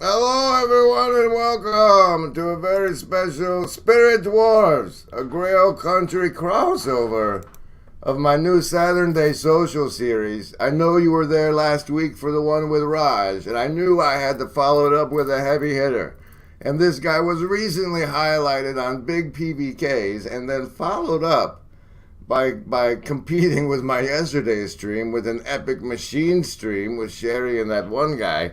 Hello, everyone, and welcome to a very special Spirit Dwarves, a Grail Country crossover of my new Saturnday Social series. I know you were there last week for the one with Raj, and I knew I had to follow it up with a heavy hitter. And this guy was recently highlighted on big PVKs and then followed up by competing with my yesterday's stream with an epic machine stream with Sherry and that one guy.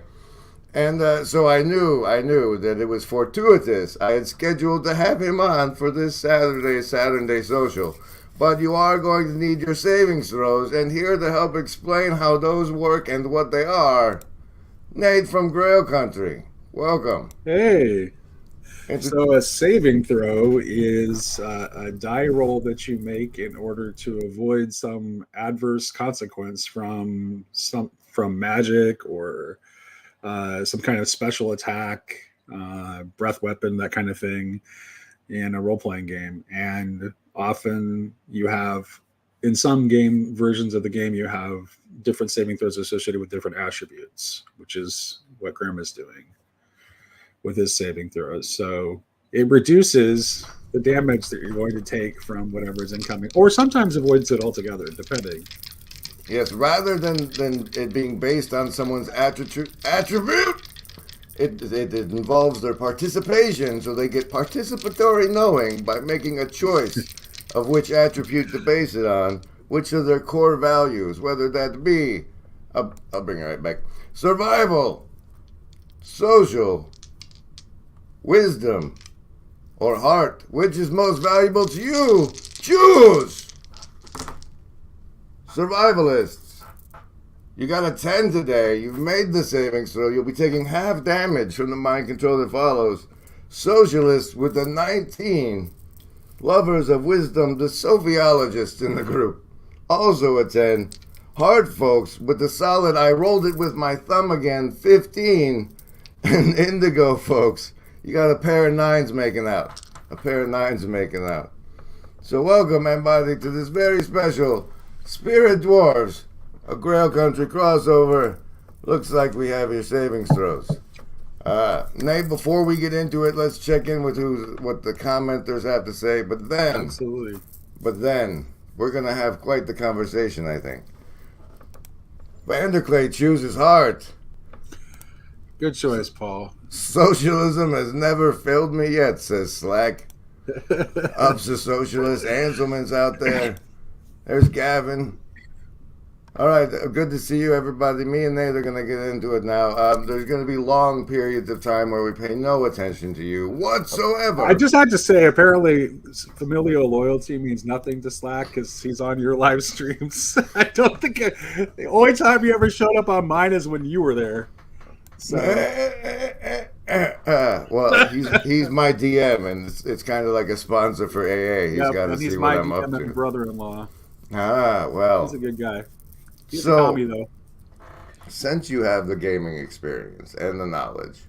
And so I knew that it was fortuitous. I had scheduled to have him on for this Saturday Social. But you are going to need your savings throws, and here to help explain how those work and what they are, Nate from Grail Country. Welcome. Hey, Intro- so a saving throw is a die roll that you make in order to avoid some adverse consequence from magic or some kind of special attack, breath weapon, that kind of thing, in a role playing game. And often you have, in some game versions of the game, you have different saving throws associated with different attributes, which is what Grim is doing with his saving throws. So it reduces the damage that you're going to take from whatever is incoming, or sometimes avoids it altogether, depending. yes, rather than it being based on someone's attribute, it involves their participation, so they get participatory knowing by making a choice of which attribute to base it on, which are their core values, whether that be, I'll bring it right back, survival, social, wisdom, or heart. Which is most valuable to you? Choose! Survivalists. You got a 10 today. You've made the savings throw. You'll be taking half damage from the mind control that follows. Socialists with a 19. Lovers of wisdom, the sophiologists in the group. Also a 10. Hard folks with the solid, I rolled it with my thumb again, 15. And indigo folks, you got a pair of nines making out. A pair of nines making out. So welcome, everybody, to this very special Spirit Dwarves, a Grail Country crossover. Looks like we have your savings throws. Nate, before we get into it, let's check in with what the commenters have to say. Absolutely. But then, we're going to have quite the conversation, I think. Vanderclay chooses heart. Good choice, Paul. Socialism has never failed me yet, says Slack. Ups the socialist. Anselman's out there. There's Gavin. All right, good to see you, everybody. Me and Nate are going to get into it now. There's going to be long periods of time where we pay no attention to you whatsoever. I just had to say, apparently, familial loyalty means nothing to Slack because he's on your live streams. I don't think the only time he ever showed up on mine is when you were there. So well, he's my DM, and it's kind of like a sponsor for AA. He's got to see what I'm up to. Brother-in-law. Ah, well. He's a good guy. He's so, a commie, though. Since you have the gaming experience and the knowledge,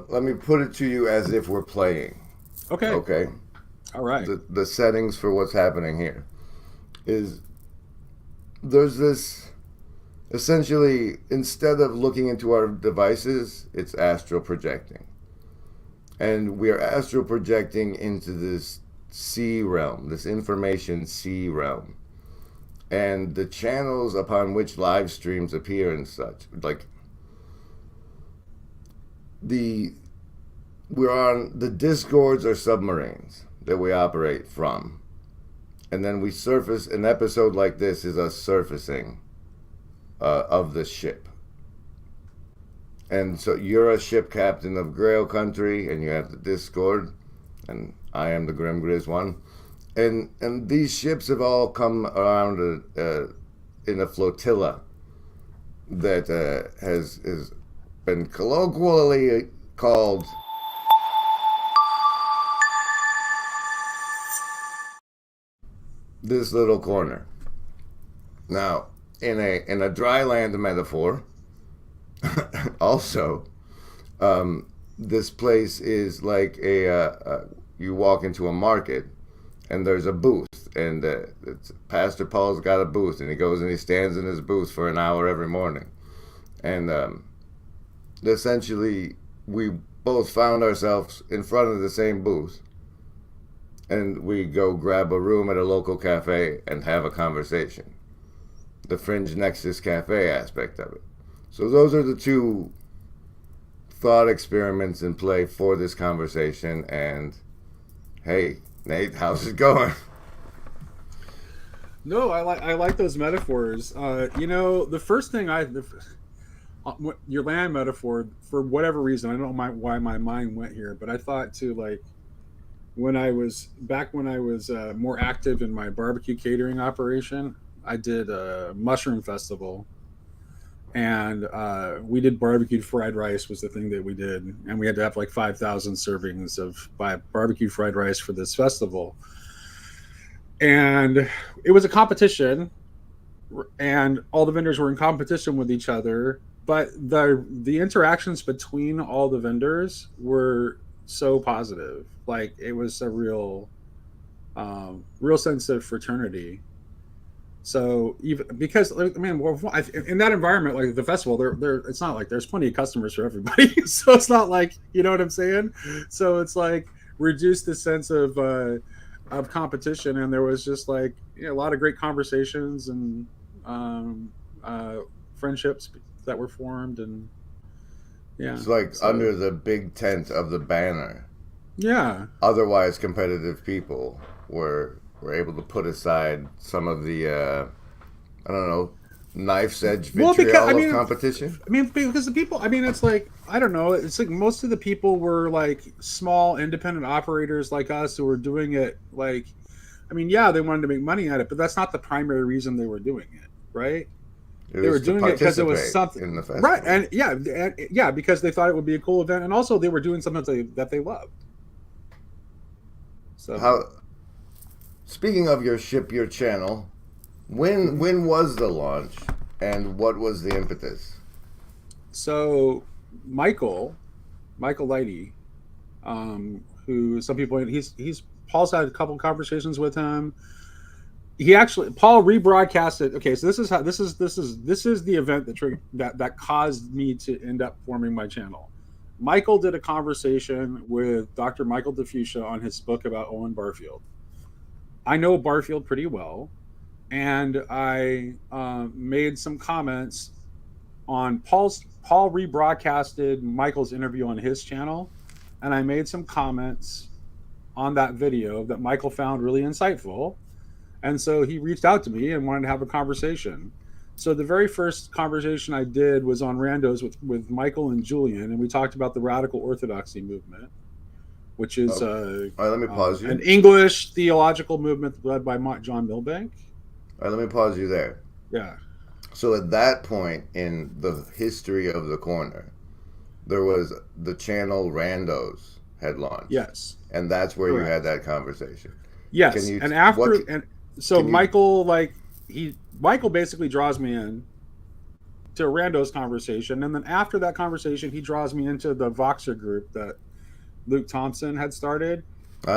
let me put it to you as if we're playing. Okay. Okay. All right. The settings for what's happening here is there's this. Essentially, instead of looking into our devices, it's astral projecting. And we are astral projecting into this C realm, this information C realm. And the channels upon which live streams appear and such, like we're on the discords or submarines that we operate from. And then we surface, an episode like this is us surfacing of the ship. And so you're a ship captain of Grail Country, and you have the Discord, and I am the Grim Grizz one. And these ships have all come around in a flotilla that has been colloquially called this little corner. Now, in a dry land metaphor, also, this place is like you walk into a market and there's a booth, and Pastor Paul's got a booth, and he goes and he stands in his booth for an hour every morning, and essentially we both found ourselves in front of the same booth, and we go grab a room at a local cafe and have a conversation. The Fringe Nexus Cafe aspect of it. So those are the two thought experiments in play for this conversation. And hey, Nate, how's it going? No, I like those metaphors. The first thing your land metaphor, for whatever reason, I don't know why my mind went here, but I thought to like when I was more active in my barbecue catering operation, I did a mushroom festival, and we did barbecued fried rice was the thing that we did, and we had to have like 5,000 servings of barbecued fried rice for this festival, and it was a competition, and all the vendors were in competition with each other, but the interactions between all the vendors were so positive. Like it was a real sense of fraternity. So even because I mean, in that environment, like the festival, there it's not like there's plenty of customers for everybody. So it's not like, you know what I'm saying. So it's like reduced the sense of competition, and there was just like a lot of great conversations and friendships that were formed, and it's like under the big tent of the banner. Yeah. Otherwise competitive people were able to put aside some of the I don't know, knife's edge vitriol of competition. I mean, because the people, I mean, it's like, I don't know, it's like most of the people were like small independent operators like us who were doing it like, I mean, yeah, they wanted to make money at it, but that's not the primary reason they were doing it, right? They were doing it because it was something in the festival. Right, and yeah, because they thought it would be a cool event, and also they were doing something that they loved. So speaking of your channel, when was the launch, and what was the impetus? So Michael Lighty, who some people, he's Paul's had a couple of conversations with him. Paul rebroadcasted. Okay, so this is the event that caused me to end up forming my channel. Michael did a conversation with Dr. Michael DeFucia on his book about Owen Barfield. I know Barfield pretty well, and I made some comments on Paul rebroadcasted Michael's interview on his channel, and I made some comments on that video that Michael found really insightful. And so he reached out to me and wanted to have a conversation. So the very first conversation I did was on Randos with Michael and Julian, and we talked about the radical orthodoxy movement, which is all right, let me pause you. An English theological movement led by John Milbank. All right, let me pause you there. Yeah. So at that point in the history of the corner, there was the channel Randos had launched. Yes. And that's where you had that conversation. Yes. Michael basically draws me in to a Randos conversation, and then after that conversation, he draws me into the Voxer group that Luke Thompson had started. Luke's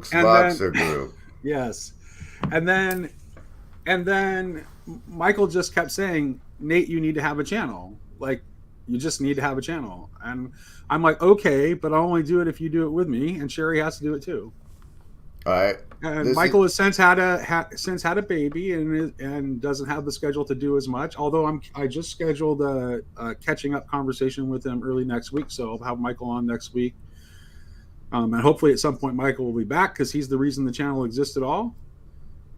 Voxer group. Yes, and then Michael just kept saying, "Nate, you need to have a channel. Like, you just need to have a channel." And I'm like, "Okay, but I'll only do it if you do it with me, and Sherry has to do it too." All right. And Michael has since had a baby and doesn't have the schedule to do as much. Although I just scheduled a catching up conversation with him early next week, so I'll have Michael on next week, and hopefully at some point Michael will be back because he's the reason the channel exists at all.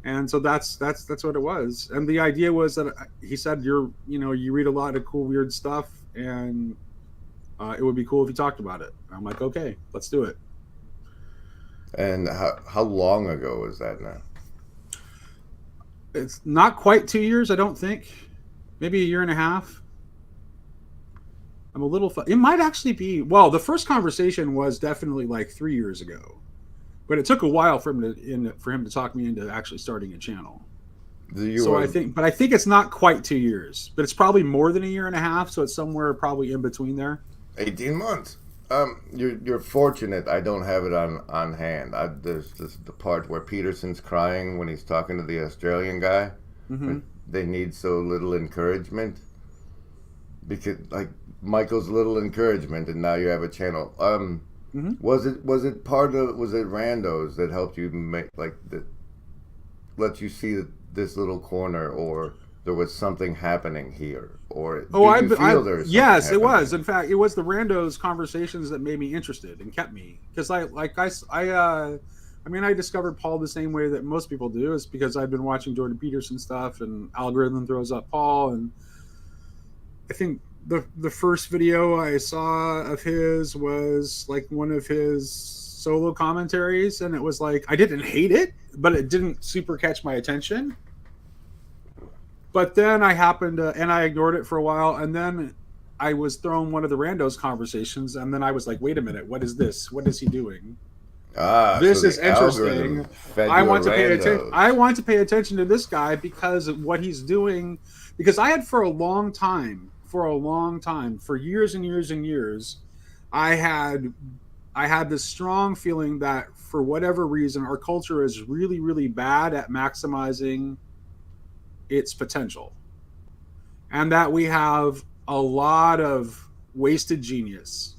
And so that's what it was. And the idea was that he said you read a lot of cool weird stuff, and it would be cool if you talked about it. I'm like, okay, let's do it. And how long ago was that now? It's not quite 2 years, I don't think. Maybe a year and a half. I'm a little... It might actually be... Well, the first conversation was definitely like 3 years ago. But it took a while for him to talk me into actually starting a channel. I think it's not quite 2 years. But it's probably more than a year and a half, so it's somewhere probably in between there. 18 months. You're fortunate I don't have it on hand. There's the part where Peterson's crying when he's talking to the Australian guy. Mm-hmm. They need so little encouragement. because like Michael's little encouragement, and now you have a channel. Was it part of, was it randos that helped you make, like, that let you see this little corner, or there was something happening here, or did you feel there was something yes, it happening? was. In fact, it was the randos conversations that made me interested and kept me, because I mean, I discovered Paul the same way that most people do. Is because I've been watching Jordan Peterson stuff, and algorithm throws up Paul, and I think the first video I saw of his was like one of his solo commentaries, and it was like, I didn't hate it, but it didn't super catch my attention. But then I happened to, and I ignored it for a while, and then I was thrown one of the randos conversations, and then I was like, wait a minute, what is this? What is he doing? This So is the interesting. algorithm fed I you want a to pay attention. randos. I want to pay attention to this guy because of what he's doing. Because I had for a long time, for years and years and years, I had this strong feeling that for whatever reason, our culture is really, really bad at maximizing its potential, and that we have a lot of wasted genius.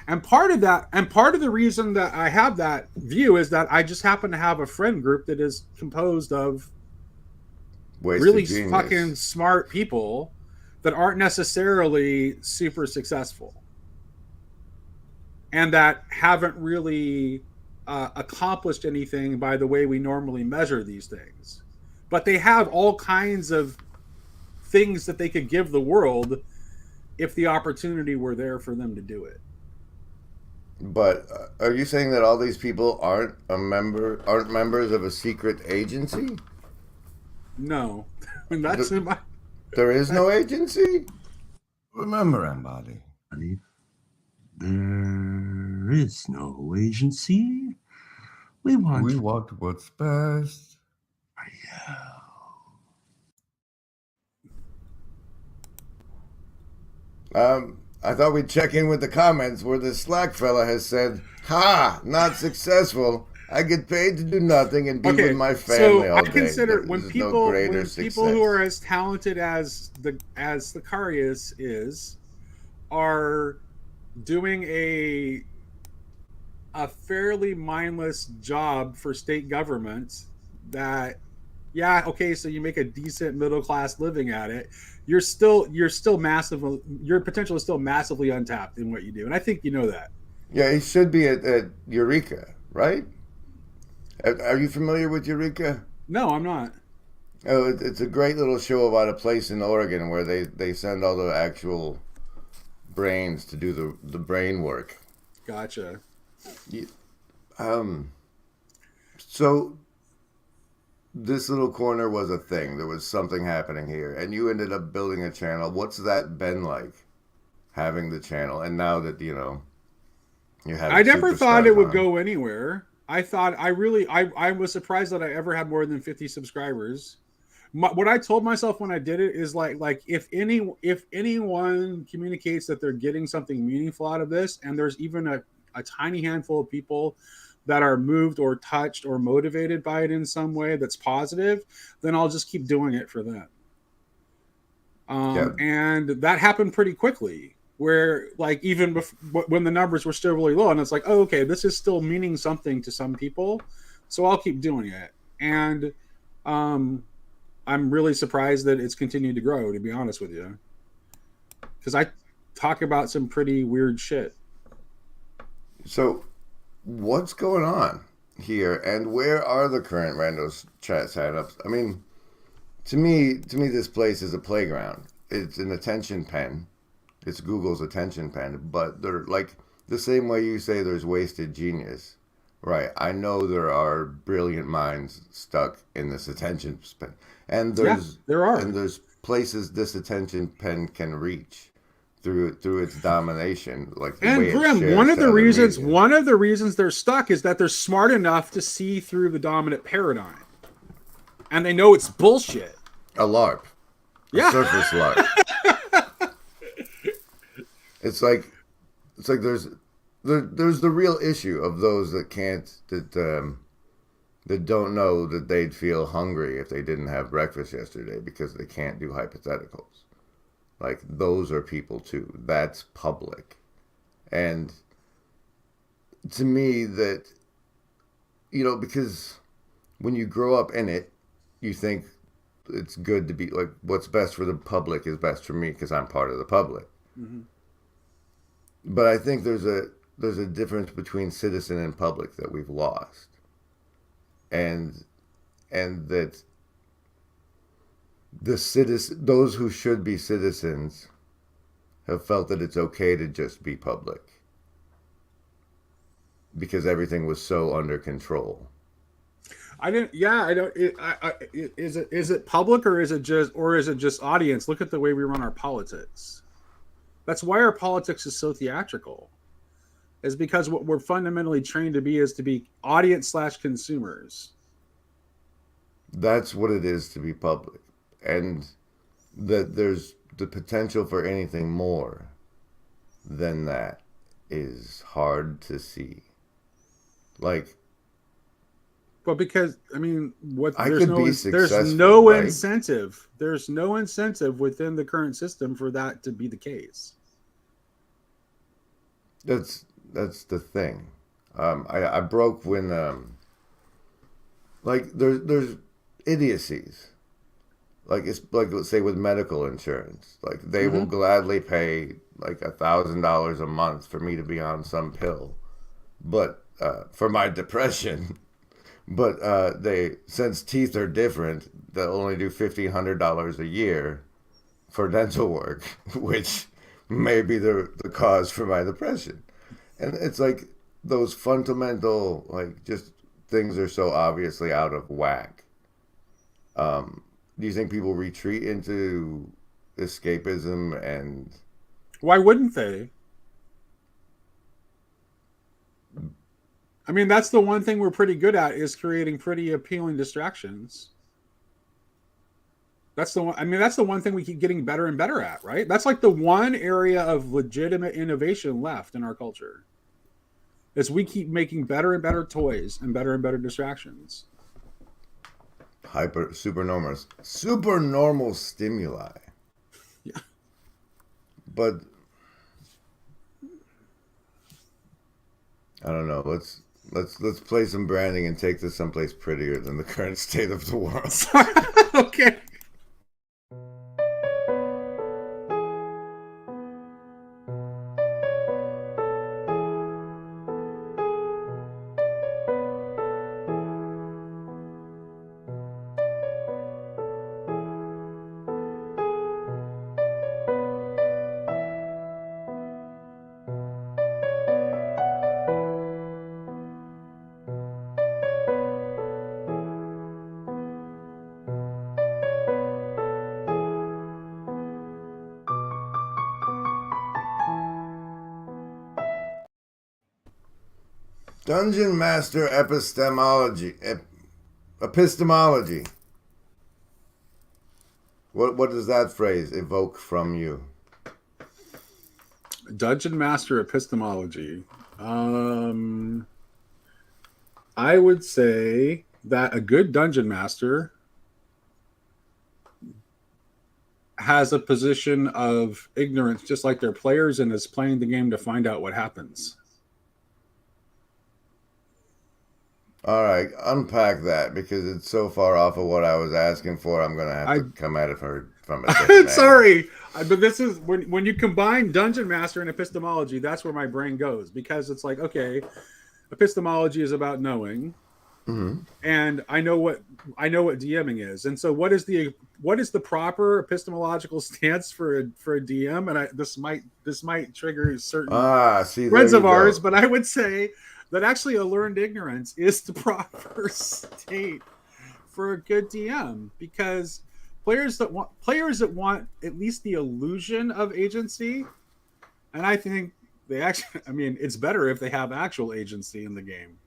And part of the reason that I have that view is that I just happen to have a friend group that is composed of Wasted really genius. fucking smart people that aren't necessarily super successful, and that haven't really accomplished anything by the way we normally measure these things. But they have all kinds of things that they could give the world if the opportunity were there for them to do it. But are you saying that all these people aren't members of a secret agency? No. I mean, that's in my... There is no agency? Remember, Embody. There is no agency. We want what's best. I thought we'd check in with the comments where the Slack fella has said, "Ha! Not successful. I get paid to do nothing and be with my family all day." I consider There's when no people greater who success. are as talented as Sicarius is are doing a fairly mindless job for state government, that so you make a decent middle class living at it, you're still massive, your potential is still massively untapped in what you do, and I think you know that. Yeah, he should be at Eureka, right? Are you familiar with Eureka? No, I'm not. Oh, it's a great little show about a place in Oregon where they send all the actual brains to do the brain work. Gotcha. So this little corner was a thing. There was something happening here, and you ended up building a channel. What's that been like, having the channel? And now that you have, I never thought it would go anywhere. I thought I was surprised that I ever had more than 50 subscribers. What I told myself when I did it is like if anyone communicates that they're getting something meaningful out of this, and there's even a tiny handful of people that are moved or touched or motivated by it in some way that's positive, then I'll just keep doing it for them. And that happened pretty quickly, where like even when the numbers were still really low, and it's like, oh, okay, this is still meaning something to some people, so I'll keep doing it. And I'm really surprised that it's continued to grow, to be honest with you, because I talk about some pretty weird shit. So what's going on here, and where are the current randos chat signups? I mean, to me, this place is a playground. It's an attention pen. It's Google's attention pen, but they're like the same way you say there's wasted genius, right? I know there are brilliant minds stuck in this attention pen, and there's places this attention pen can reach through its domination, like the way Grim, one of the reasons they're stuck is that they're smart enough to see through the dominant paradigm, and they know it's bullshit. A LARP, surface LARP. It's like there's the real issue of those that don't know that they'd feel hungry if they didn't have breakfast yesterday because they can't do hypotheticals. Like, those are people too. That's public. And to me, that, because when you grow up in it, you think it's good to be like, what's best for the public is best for me because I'm part of the public. Mm-hmm. But I think there's a difference between citizen and public that we've lost, and that those who should be citizens have felt that it's okay to just be public because everything was so under control. I don't. Is it public or is it just audience? Look at the way we run our politics. That's why our politics is so theatrical. Is because what we're fundamentally trained to be is to be audience/consumers. That's what it is to be public, and that there's the potential for anything more than that is hard to see. Like, well, because there's no right? incentive. There's no incentive within the current system for that to be the case. That's the thing. I broke when like there's idiocies. Like, it's like, let's say with medical insurance, like they will gladly pay like $1,000 a month for me to be on some pill, but for my depression. But since teeth are different, they'll only do $1,500 a year for dental work, which may be the cause for my depression. And it's like those fundamental, like, just things are so obviously out of whack. Do you think people retreat into escapism? And why wouldn't they? I mean, that's the one thing we're pretty good at, is creating pretty appealing distractions. That's the one. I mean, that's the one thing we keep getting better and better at, right? That's like the one area of legitimate innovation left in our culture. Is we keep making better and better toys and better distractions. Supernormal stimuli. Yeah. But I don't know. Let's play some branding and take this someplace prettier than the current state of the world. Okay. Dungeon Master epistemology. What does that phrase evoke from you? Dungeon Master epistemology. I would say that a good dungeon master has a position of ignorance, just like their players, and is playing the game to find out what happens. All right, unpack that, because it's so far off of what I was asking for. I'm going to have to come at it from a different Sorry, but this is when you combine Dungeon Master and epistemology, that's where my brain goes, because it's like, okay, epistemology is about knowing, and I know what DMing is, and so what is the proper epistemological stance for a DM? And this might trigger certain friends of ours, but I would say that actually a learned ignorance is the proper state for a good DM, because players that want at least the illusion of agency, and I think they actually, I mean, it's better if they have actual agency in the game,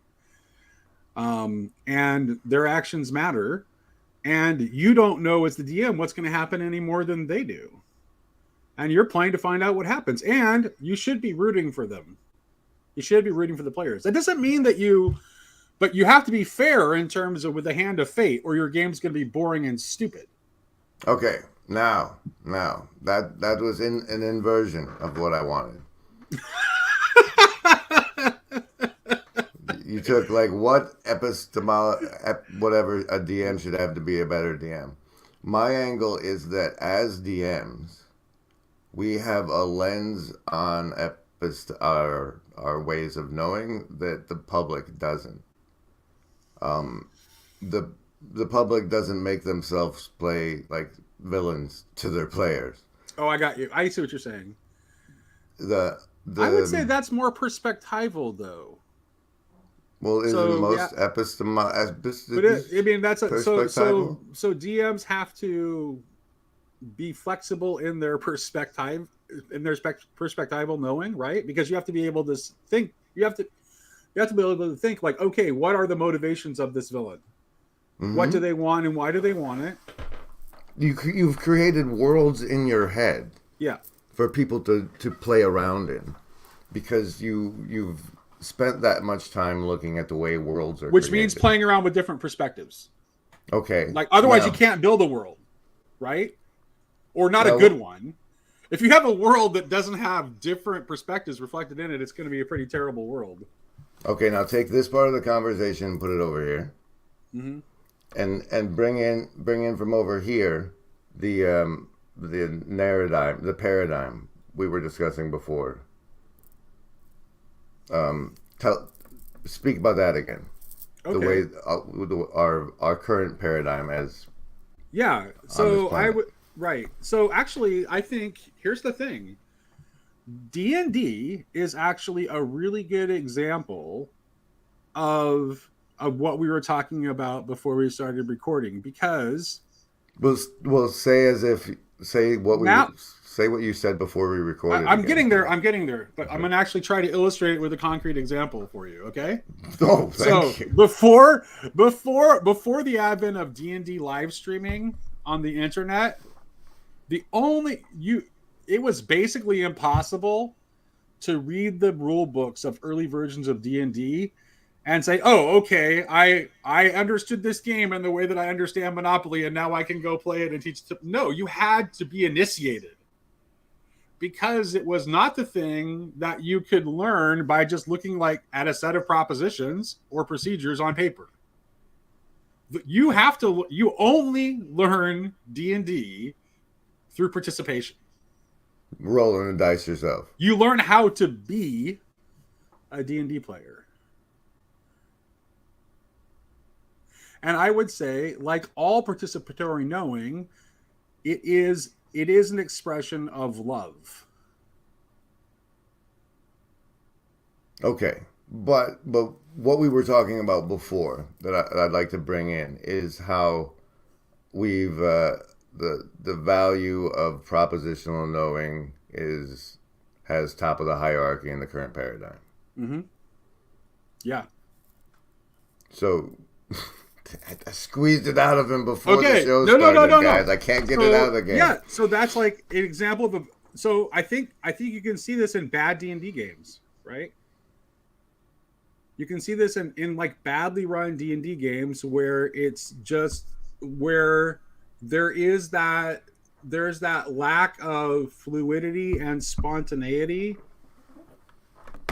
and their actions matter, and you don't know as the DM what's going to happen any more than they do, and you're playing to find out what happens, and you should be rooting for them. You should be rooting for the players. That doesn't mean that but you have to be fair in terms of with the hand of fate, or your game's going to be boring and stupid. Okay, Now, that was an inversion of what I wanted. You took like what whatever a DM should have to be a better DM. My angle is that as DMs, we have a lens on our ways of knowing that the public doesn't. The public doesn't make themselves play like villains to their players. Oh, I got you. I see what you're saying. I would say that's more perspectival, though. Well, isn't most But that's so DMs have to be flexible in their perspective, perspectival knowing, right? Because you have to be able to think. You have to be able to think like, okay, what are the motivations of this villain? Mm-hmm. What do they want and why do they want it? You've created worlds in your head, for people to play around in, because you've spent that much time looking at the way worlds are which created. Means playing around with different perspectives. Okay. Like otherwise you can't build a world, right? Or not a good one. If you have a world that doesn't have different perspectives reflected in it, it's going to be a pretty terrible world. Okay, now take this part of the conversation and put it over here. Mm-hmm. And bring in from over here the paradigm we were discussing before. Speak about that again. Okay. The way our current paradigm as So I would So actually, I think here's the thing. D&D is actually a really good example of what we were talking about before we started recording, because we'll say what you said before we recorded. I'm getting there, but okay. I'm going to actually try to illustrate it with a concrete example for you, okay? Oh, thank you. Before the advent of D&D live streaming on the internet, it was basically impossible to read the rule books of early versions of D&D and say, oh, okay, I understood this game in the way that I understand Monopoly, and now I can go play it and teach it. No, you had to be initiated, because it was not the thing that you could learn by just looking at a set of propositions or procedures on paper. You only learn D&D through participation. Rolling the dice yourself. You learn how to be a D&D player. And I would say, like all participatory knowing, it is an expression of love. Okay, but what we were talking about before that I'd like to bring in is how we've the value of propositional knowing has top of the hierarchy in the current paradigm. Mm-hmm. Yeah. So I squeezed it out of him before the show started, guys. I can't get it out again. Yeah, so that's like an example of so I think you can see this in bad D&D games, right? You can see this in like badly run D&D games where it's just where there's that lack of fluidity and spontaneity,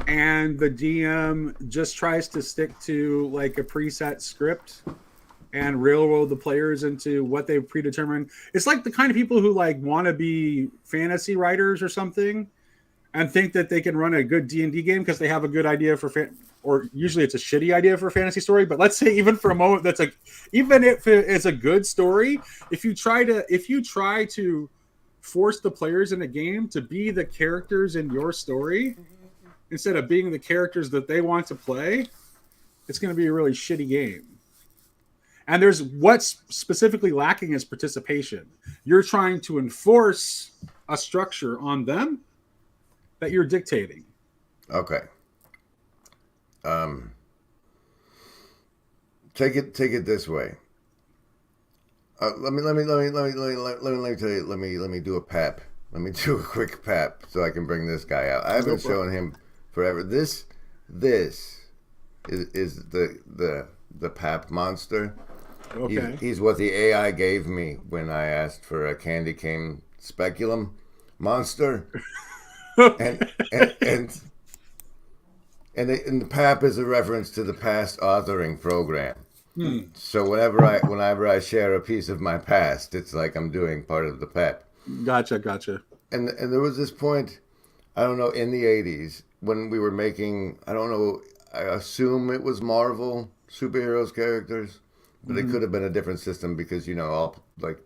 and the DM just tries to stick to like a preset script and railroad the players into what they've predetermined. It's like the kind of people who like want to be fantasy writers or something and think that they can run a good D&D game because they have a good idea for or usually it's a shitty idea for a fantasy story. But let's say even for a moment, even if it's a good story, if you try to force the players in a game to be the characters in your story instead of being the characters that they want to play, it's going to be a really shitty game. And what's specifically lacking is participation. You're trying to enforce a structure on them that you're dictating. Okay. Take it this way. Let me tell you. Let me do a pep. Let me do a quick pep so I can bring this guy out. I haven't shown him forever. This is the pap monster. Okay. He's what the AI gave me when I asked for a candy cane speculum monster, and and and and the PAP is a reference to the past authoring program. So whenever I share a piece of my past, it's like I'm doing part of the PAP. Gotcha. And there was this point, I don't know, in the 80s when we were making, I don't know, I assume it was Marvel superheroes characters, but it could have been a different system because, you know, all like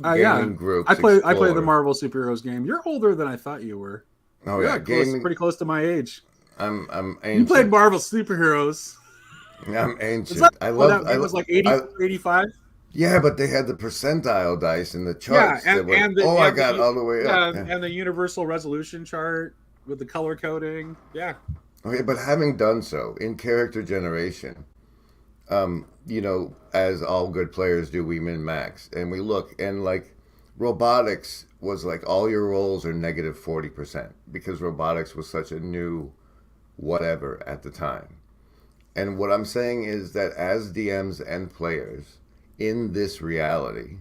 gaming groups. I play the Marvel superheroes game. You're older than I thought you were. Oh You're yeah, like pretty close to my age. I'm ancient. You played Marvel superheroes. I'm ancient. That game was like 80, 85? Yeah, but they had the percentile dice in the charts. Yeah, I got all the way up. Yeah, and the universal resolution chart with the color coding. Yeah. Okay, but having done so in character generation, you know, as all good players do, we min-max. And we look, and like robotics was like all your rolls are negative 40% because robotics was such a new whatever at the time. And what I'm saying is that as DMs and players in this reality,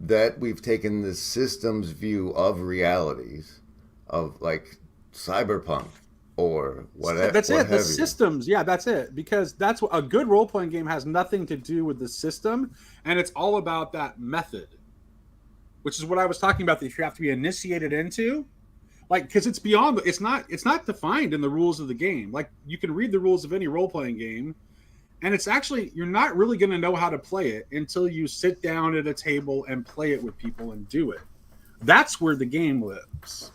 that we've taken the system's view of realities of like cyberpunk or whatever. That's it. The systems. Yeah, that's it. Because that's what a good role-playing game has nothing to do with the system, and it's all about that method, which is what I was talking about that you have to be initiated into. Like, because it's beyond, it's not defined in the rules of the game. Like, you can read the rules of any role-playing game, and it's actually, you're not really going to know how to play it until you sit down at a table and play it with people and do it. That's where the game lives.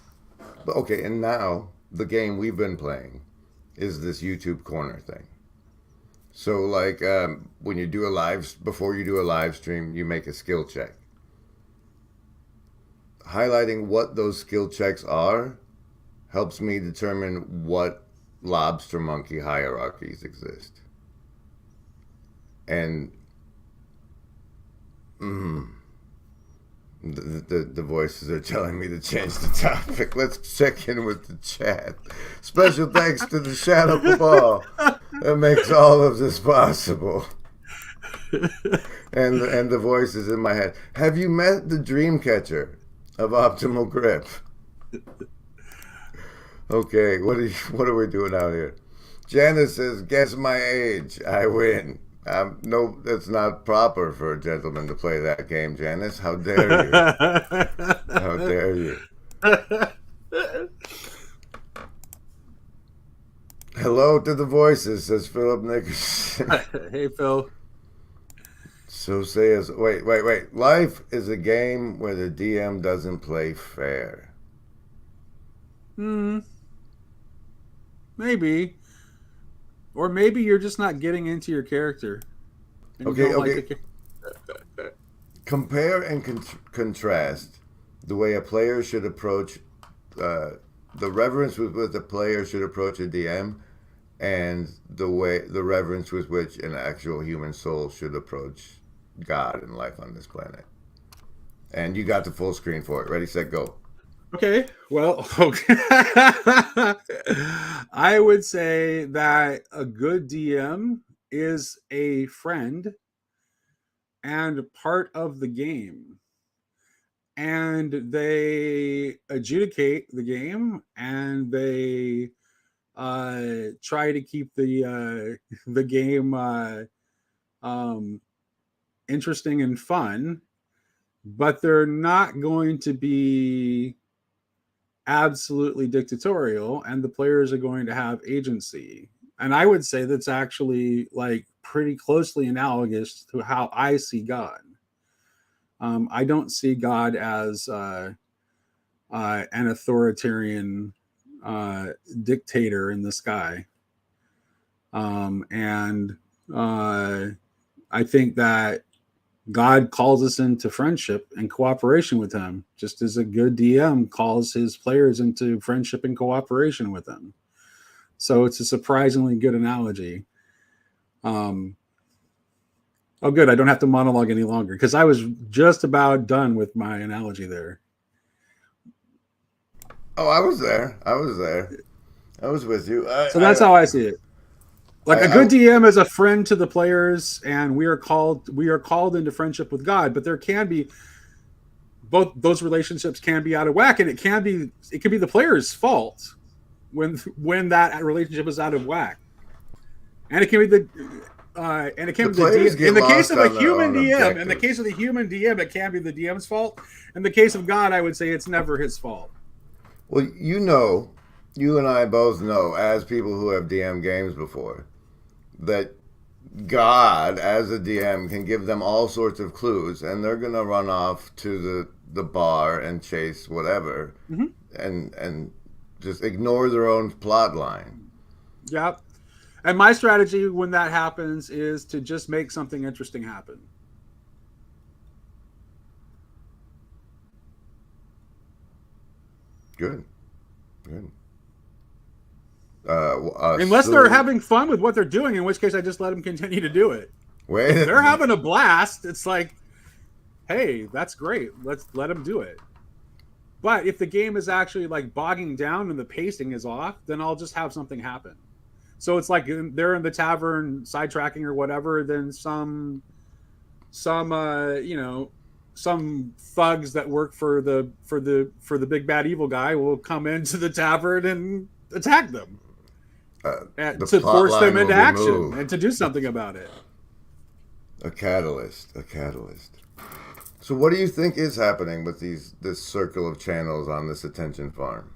Okay, and now the game we've been playing is this YouTube corner thing. So, like, when you do before you do a live stream, you make a skill check. Highlighting what those skill checks are helps me determine what lobster monkey hierarchies exist. And the voices are telling me to change the topic. Let's check in with the chat. Special thanks to the Shadow Cabal that makes all of this possible. And the voices in my head. Have you met the Dreamcatcher of Optimal Grip? Okay, what are we doing out here? Janice says, guess my age. I win. No, that's not proper for a gentleman to play that game, Janice. How dare you? How dare you? Hello to the voices, says Philip Nickerson. Hey, Phil. So says, wait. Life is a game where the DM doesn't play fair. Maybe. Or maybe you're just not getting into your character. Okay. Compare and contrast the way a player should approach, the reverence with which a player should approach a DM, and the reverence with which an actual human soul should approach God and life on this planet. And you got the full screen for it. Ready, set, go. Okay, well, I would say that a good DM is a friend and part of the game. And they adjudicate the game, and they try to keep the game interesting and fun, but they're not going to be absolutely dictatorial, and the players are going to have agency. And I would say that's actually like pretty closely analogous to how I see God. I don't see God as an authoritarian dictator in the sky. And I think that God calls us into friendship and cooperation with him, just as a good DM calls his players into friendship and cooperation with him. So it's a surprisingly good analogy. Oh, good. I don't have to monologue any longer because I was just about done with my analogy there. Oh, I was there. I was with you. So that's how I see it. Like a good DM is a friend to the players, and we are called into friendship with God. But there can be both those relationships can be out of whack, and it can be the player's fault when that relationship is out of whack, and it can be the in the case of a human DM. In the case of the human DM, it can be the DM's fault. In the case of God, I would say it's never his fault. Well, you and I both know, as people who have DM games before, that God, as a DM, can give them all sorts of clues, and they're going to run off to the bar and chase whatever, and just ignore their own plot line. Yep. And my strategy when that happens is to just make something interesting happen. Good. Unless they're having fun with what they're doing, in which case I just let them continue to do it. If they're having a blast, it's like, hey, that's great. Let's let them do it. But if the game is actually like bogging down and the pacing is off, then I'll just have something happen. So it's like they're in the tavern sidetracking or whatever, then some thugs that work for the big bad evil guy will come into the tavern and attack them. To force them into action and to do something about it. A catalyst. So what do you think is happening with this circle of channels on this attention farm?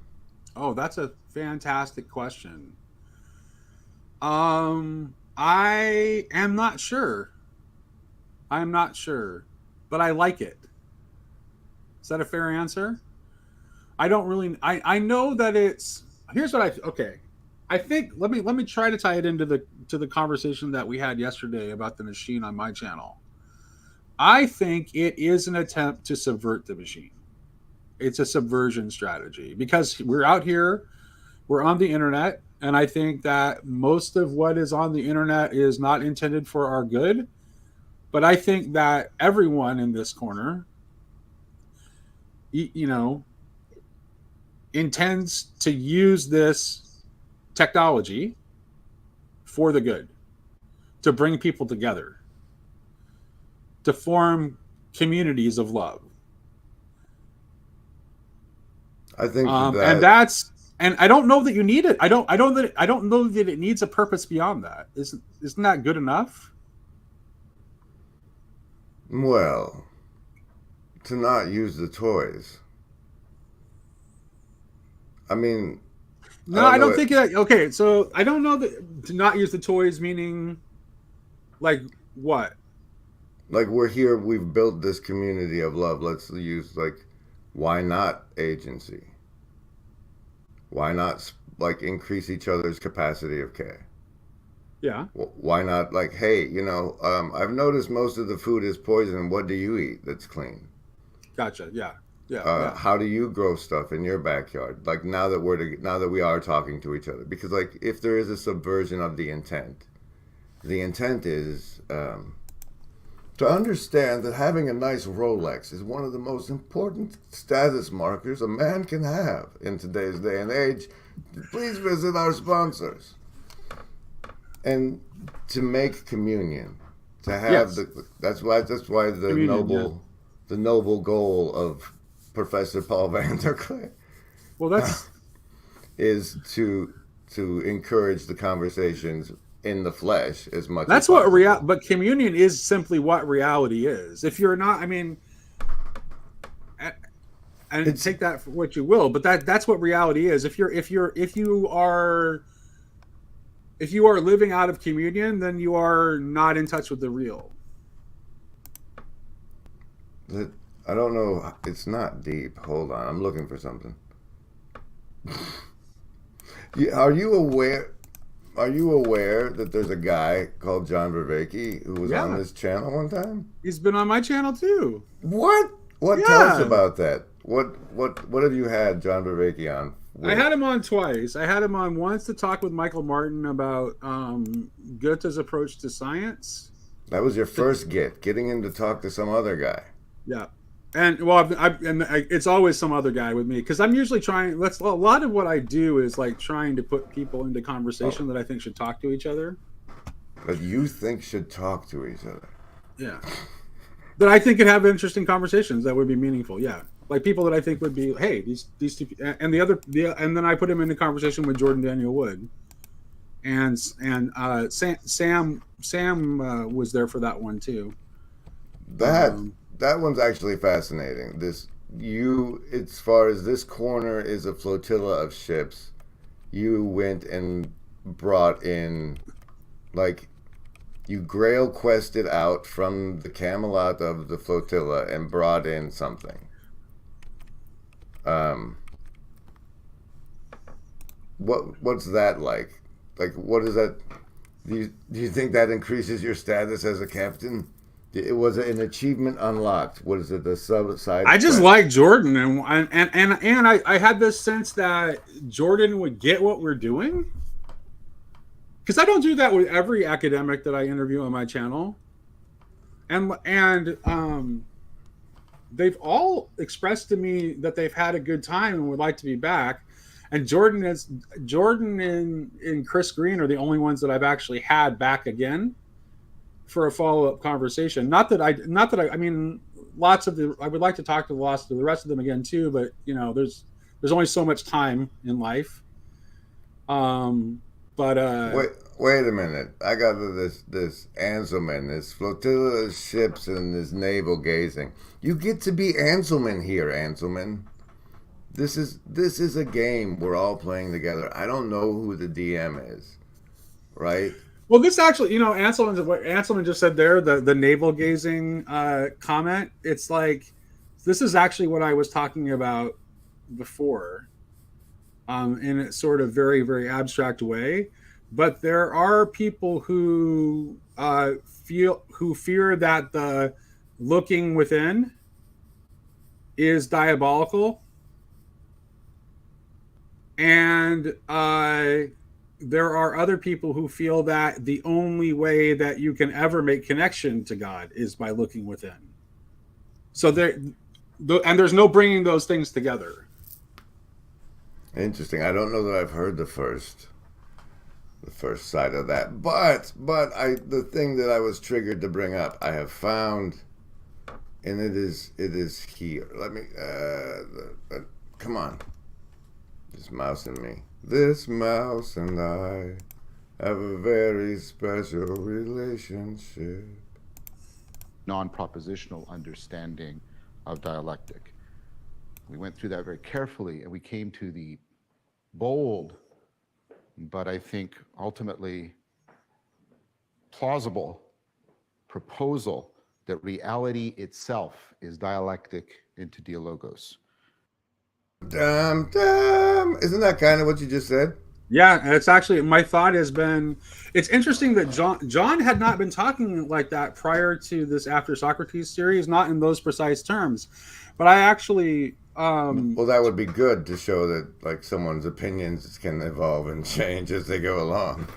Oh, that's a fantastic question. I am not sure. I'm not sure, but I like it. Is that a fair answer? I don't really. I know that it's. Here's what I think. Let me try to tie it into the conversation that we had yesterday about the machine on my channel. I think it is an attempt to subvert the machine. It's a subversion strategy because we're out here, we're on the internet, and I think that most of what is on the internet is not intended for our good. But I think that everyone in this corner, intends to use this technology for the good, to bring people together, to form communities of love. I think and I don't know that you need it. I don't know that it needs a purpose beyond that. Isn't that good enough? Well, to not use the toys. I mean, no, I don't think that. Okay, so I don't know that to not use the toys meaning, like what? Like we're here, we've built this community of love. Let's use why not agency? Why not increase each other's capacity of care? Yeah. Why not hey, I've noticed most of the food is poison. What do you eat that's clean? Gotcha. Yeah. How do you grow stuff in your backyard? Now that we are talking to each other, because if there is a subversion of the intent is to understand that having a nice Rolex is one of the most important status markers a man can have in today's day and age. Please visit our sponsors. And to make communion, to have that's why the communion, the noble goal of Professor Paul Vanderklay, is to encourage the conversations in the flesh as much. That's what but communion is simply what reality is. If you're not, and take that for what you will, but that's what reality is. If you are living out of communion, then you are not in touch with the real. I don't know. It's not deep. Hold on. I'm looking for something. Are you aware that there's a guy called John Vervaeke who was on this channel one time? He's been on my channel too. What? Tell us about that. What have you had John Vervaeke on? I had him on twice. I had him on once to talk with Michael Martin about Goethe's approach to science. That was your first getting him to talk to some other guy. Yeah. And it's always some other guy with me because I'm usually trying. A lot of what I do is trying to put people into conversation that I think should talk to each other. that you think should talk to each other. Yeah. That I think could have interesting conversations that would be meaningful. Yeah. Like people that I think would be, hey, these two, and and then I put him in a conversation with Jordan Daniel Wood, and Sam was there for that one too. That one's actually fascinating. As far as this corner is a flotilla of ships, you went and brought in, like, you Grail quested out from the Camelot of the flotilla and brought in something. What's that like? Like, what is that? Do you think that increases your status as a captain? Was it an achievement unlocked? What is it? The side? I just like Jordan, and I had this sense that Jordan would get what we're doing, because I don't do that with every academic that I interview on my channel, and they've all expressed to me that they've had a good time and would like to be back. And Jordan and Chris Green are the only ones that I've actually had back again for a follow-up conversation. Not that I mean, I would like to talk to the rest of them again too, but you know, there's only so much time in life. Wait a minute. I got this Anselman, this flotilla of ships and this navel gazing. You get to be Anselman here, Anselman. This is a game we're all playing together. I don't know who the DM is, right? Well, this actually, you know, Anselman just said there, the navel gazing comment. It's like, this is actually what I was talking about before, in a sort of very, very abstract way. But there are people who fear that the looking within is diabolical. And there are other people who feel that the only way that you can ever make connection to God is by looking within. So there's no bringing those things together. Interesting. I don't know that I've heard the first side of that, but the thing that I was triggered to bring up, I have found, and it is here. Let me come on. This mouse and me. This mouse and I have a very special relationship. Non-propositional understanding of dialectic. We went through that very carefully, and we came to the bold, but I think ultimately plausible proposal that reality itself is dialectic into dialogos. Damn. Isn't that kind of what you just said? Yeah, it's actually, my thought has been, it's interesting that John had not been talking like that prior to this After Socrates series, not in those precise terms. But I actually... well, that would be good to show that, like, someone's opinions can evolve and change as they go along.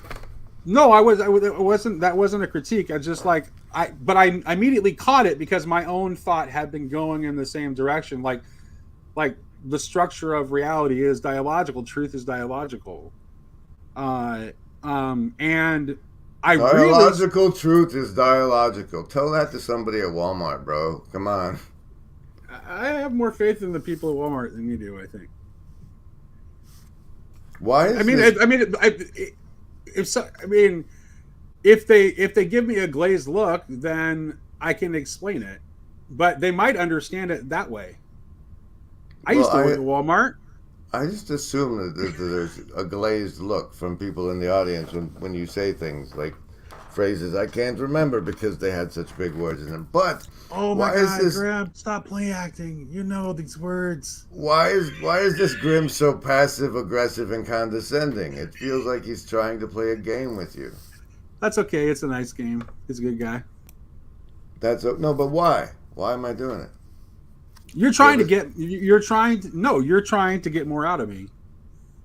No, that wasn't a critique. I just but I immediately caught it because my own thought had been going in the same direction. Like the structure of reality is dialogical. Truth is dialogical. And dialogical truth is dialogical. Tell that to somebody at Walmart, bro. Come on. I have more faith in the people at Walmart than you do, I think. Why? If they give me a glazed look, then I can explain it. But they might understand it that way. I used to work at Walmart. I just assume that there's a glazed look from people in the audience when you say things like phrases I can't remember because they had such big words in them. But oh my God, Grim, stop play acting. You know these words. Why is this Grim so passive, aggressive, and condescending? It feels like he's trying to play a game with you. That's okay. It's a nice game. He's a good guy. No, but why? Why am I doing it? You're trying to get more out of me.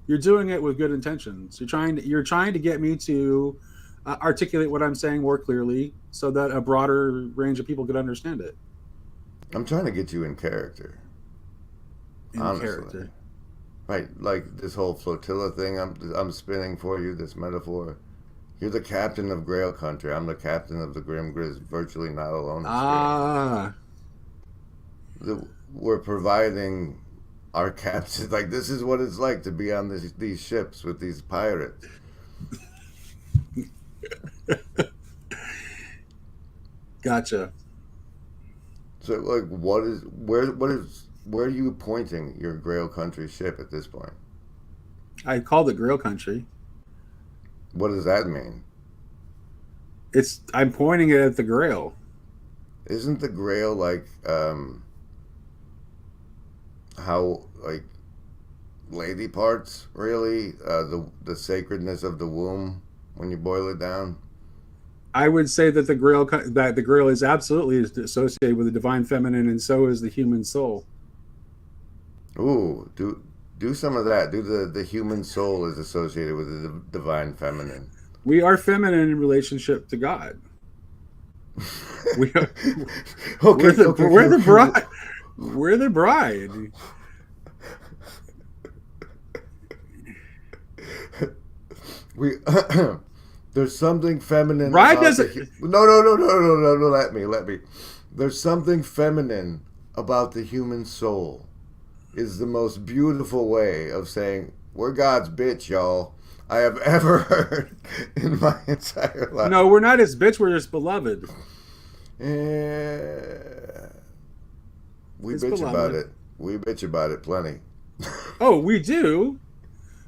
You're doing it with good intentions. You're trying to get me to articulate what I'm saying more clearly so that a broader range of people could understand it. I'm trying to get you in character. Character. Right, like this whole flotilla thing I'm spinning for you, this metaphor. You're the captain of Grail Country. I'm the captain of the Grim Grizz. Virtually not alone. Ah. We're providing our captain. Like, this is what it's like to be on these ships with these pirates. Gotcha. So, like, where are you pointing your Grail Country ship at this point? I called it Grail Country. What does that mean? I'm pointing it at the Grail. Isn't the Grail like how like lady parts really? The sacredness of the womb when you boil it down? I would say that the Grail is absolutely associated with the divine feminine, and so is the human soul. Ooh, do some of that. Do the human soul is associated with the divine feminine. We are feminine in relationship to God. We are, we're the bride. We're the bride. We there's something feminine. Bride doesn't. No. Let me. There's something feminine about the human soul. Is the most beautiful way of saying we're God's bitch, y'all, I have ever heard in my entire life. No, we're not his bitch. We're his beloved. We His bitch beloved. about it. We bitch about it plenty. Oh, we do.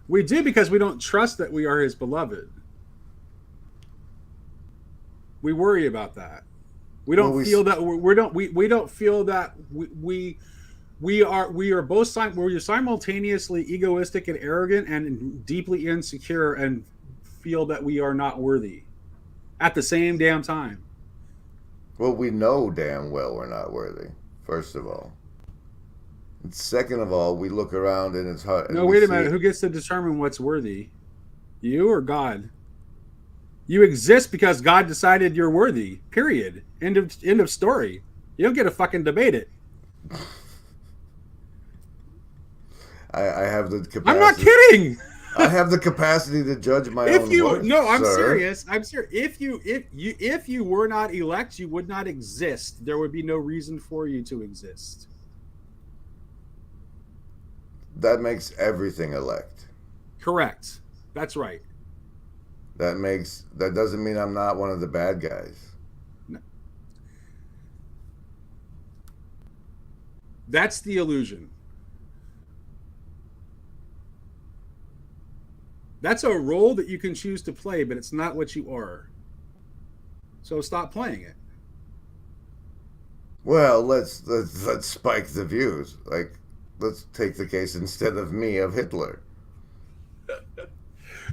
We do because we don't trust that we are his beloved. We worry about that. We don't feel that we don't feel that we are both simultaneously egoistic and arrogant and deeply insecure and feel that we are not worthy at the same damn time. Well, we know damn well we're not worthy, first of all. And second of all, we look around and it's hard. No, wait a minute. Who gets to determine what's worthy? You or God? You exist because God decided you're worthy. Period. End of story. You don't get to fucking debate it. I have the capacity. I'm not kidding. I have the capacity to judge my own work. No, I'm sir. serious. I'm serious. If you were not elect, you would not exist. There would be no reason for you to exist. That makes everything elect. Correct. That's right. That doesn't mean I'm not one of the bad guys. No. That's the illusion. That's a role that you can choose to play, but it's not what you are. So stop playing it. Well, let's spike the views. Like, let's take the case instead of me of Hitler.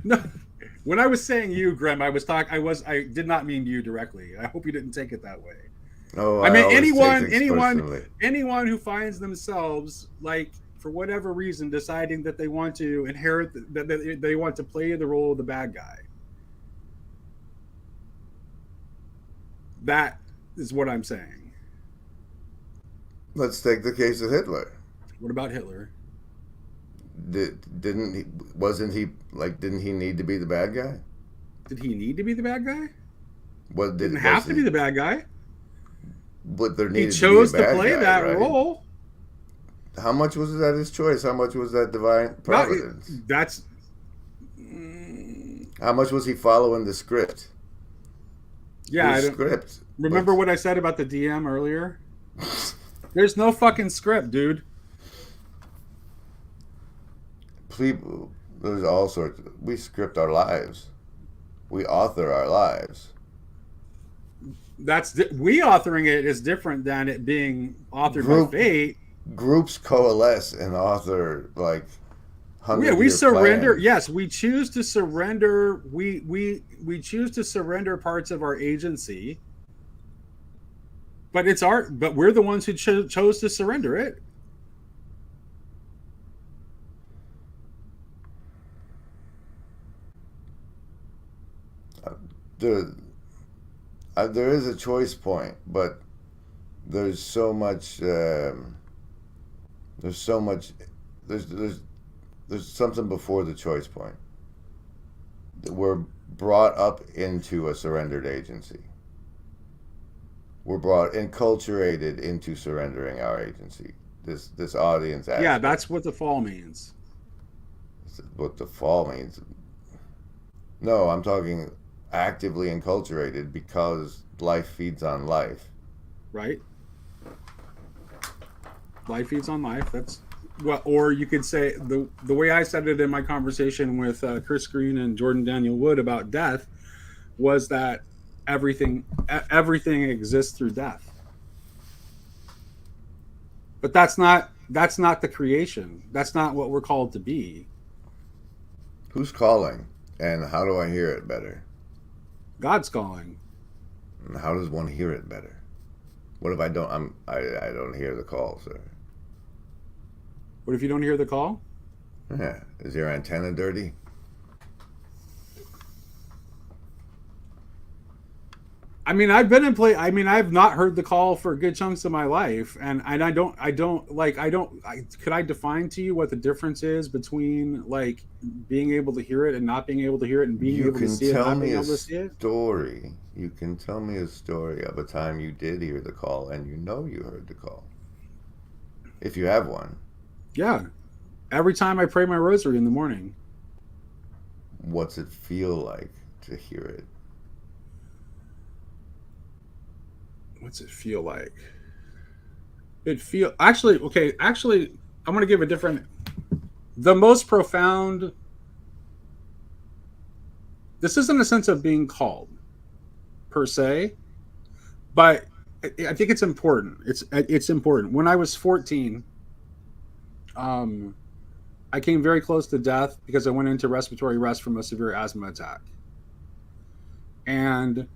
No, when I was saying you, Graham, I did not mean you directly. I hope you didn't take it that way. Oh, I mean personally. anyone who finds themselves like, for whatever reason, deciding that they want to inherit, that they want to play the role of the bad guy. That is what I'm saying. Let's take the case of Hitler. What about Hitler? Didn't he need to be the bad guy? Did he need to be the bad guy? Didn't have to be the bad guy. But there He needed chose to be a to bad play guy, that right? role. How much was that his choice? How much was that divine providence? How much was he following the script? Yeah, script. Remember what I said about the DM earlier? There's no fucking script, dude. There's all sorts. We script our lives. We author our lives. We authoring it is different than it being authored by fate. Groups coalesce and author like. We surrender. Plans. Yes, we choose to surrender. We choose to surrender parts of our agency. But But we're the ones who chose to surrender it. There is a choice point, but there's so much. There's something before the choice point. We're brought up into a surrendered agency. We're enculturated into surrendering our agency. This audience aspect. Yeah, that's what the fall means. What the fall means. No, I'm talking actively enculturated because life feeds on life. Right? Life feeds on life. That's well, or you could say the way I said it in my conversation with Chris Green and Jordan Daniel Wood about death was that everything exists through death. But that's not the creation. That's not what we're called to be. Who's calling, and how do I hear it better? God's calling. And how does one hear it better? What if I don't? I don't hear the call, sir. What if you don't hear the call? Yeah. Is your antenna dirty? I mean, I've been in play. I mean, I've not heard the call for good chunks of my life, and I don't. Could I define to you what the difference is between like being able to hear it and not being able to hear it, and being able to see it and not being able to see it? You can tell me a story of a time you did hear the call, and you know you heard the call. If you have one. Yeah, every time I pray my rosary in the morning. What's it feel like to hear it? What's it feel like? Actually, I'm going to give a different, the most profound, this isn't a sense of being called per se, but I think it's important. It's important. When I was 14, I came very close to death because I went into respiratory rest from a severe asthma attack. And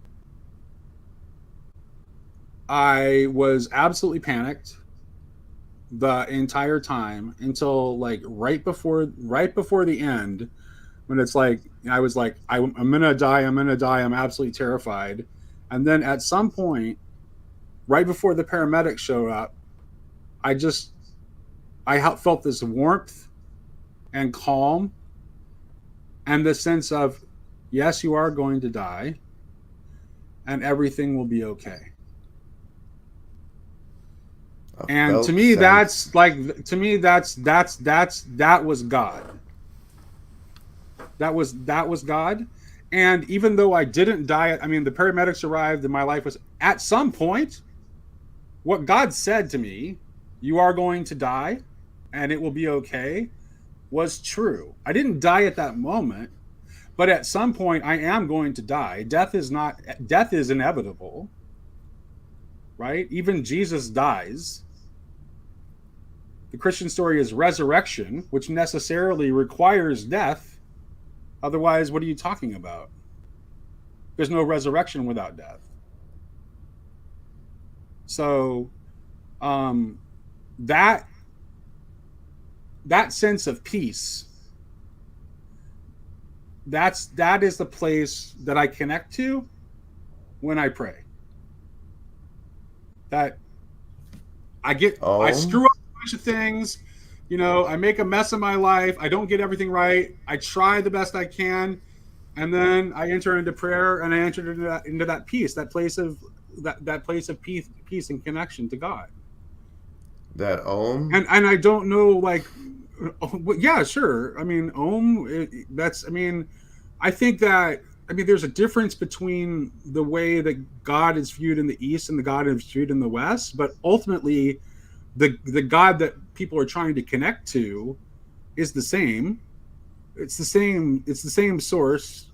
I was absolutely panicked the entire time until like right before the end, when it's like I was like I'm gonna die, I'm absolutely terrified. And then at some point, right before the paramedics showed up, I felt this warmth and calm and the sense of, yes, you are going to die and everything will be okay. And to me, that was God. That was God. And even though I didn't die, I mean, the paramedics arrived and my life was, at some point, what God said to me, you are going to die and it will be okay, was true. I didn't die at that moment, but at some point I am going to die. Death is inevitable, right? Even Jesus dies. The Christian story is resurrection, which necessarily requires death. Otherwise, what are you talking about? There's no resurrection without death. So, that sense of peace, that is the place that I connect to when I pray. That I screw up a bunch of things, I make a mess of my life. I don't get everything right. I try the best I can, and then I enter into prayer, and I enter into that peace, that place of peace and connection to God. That Om. And I don't know, yeah, sure. I mean, Om. I think that. There's a difference between the way that God is viewed in the East and the God is viewed in the West, but ultimately, the God that people are trying to connect to is the same. It's the same. It's the same source.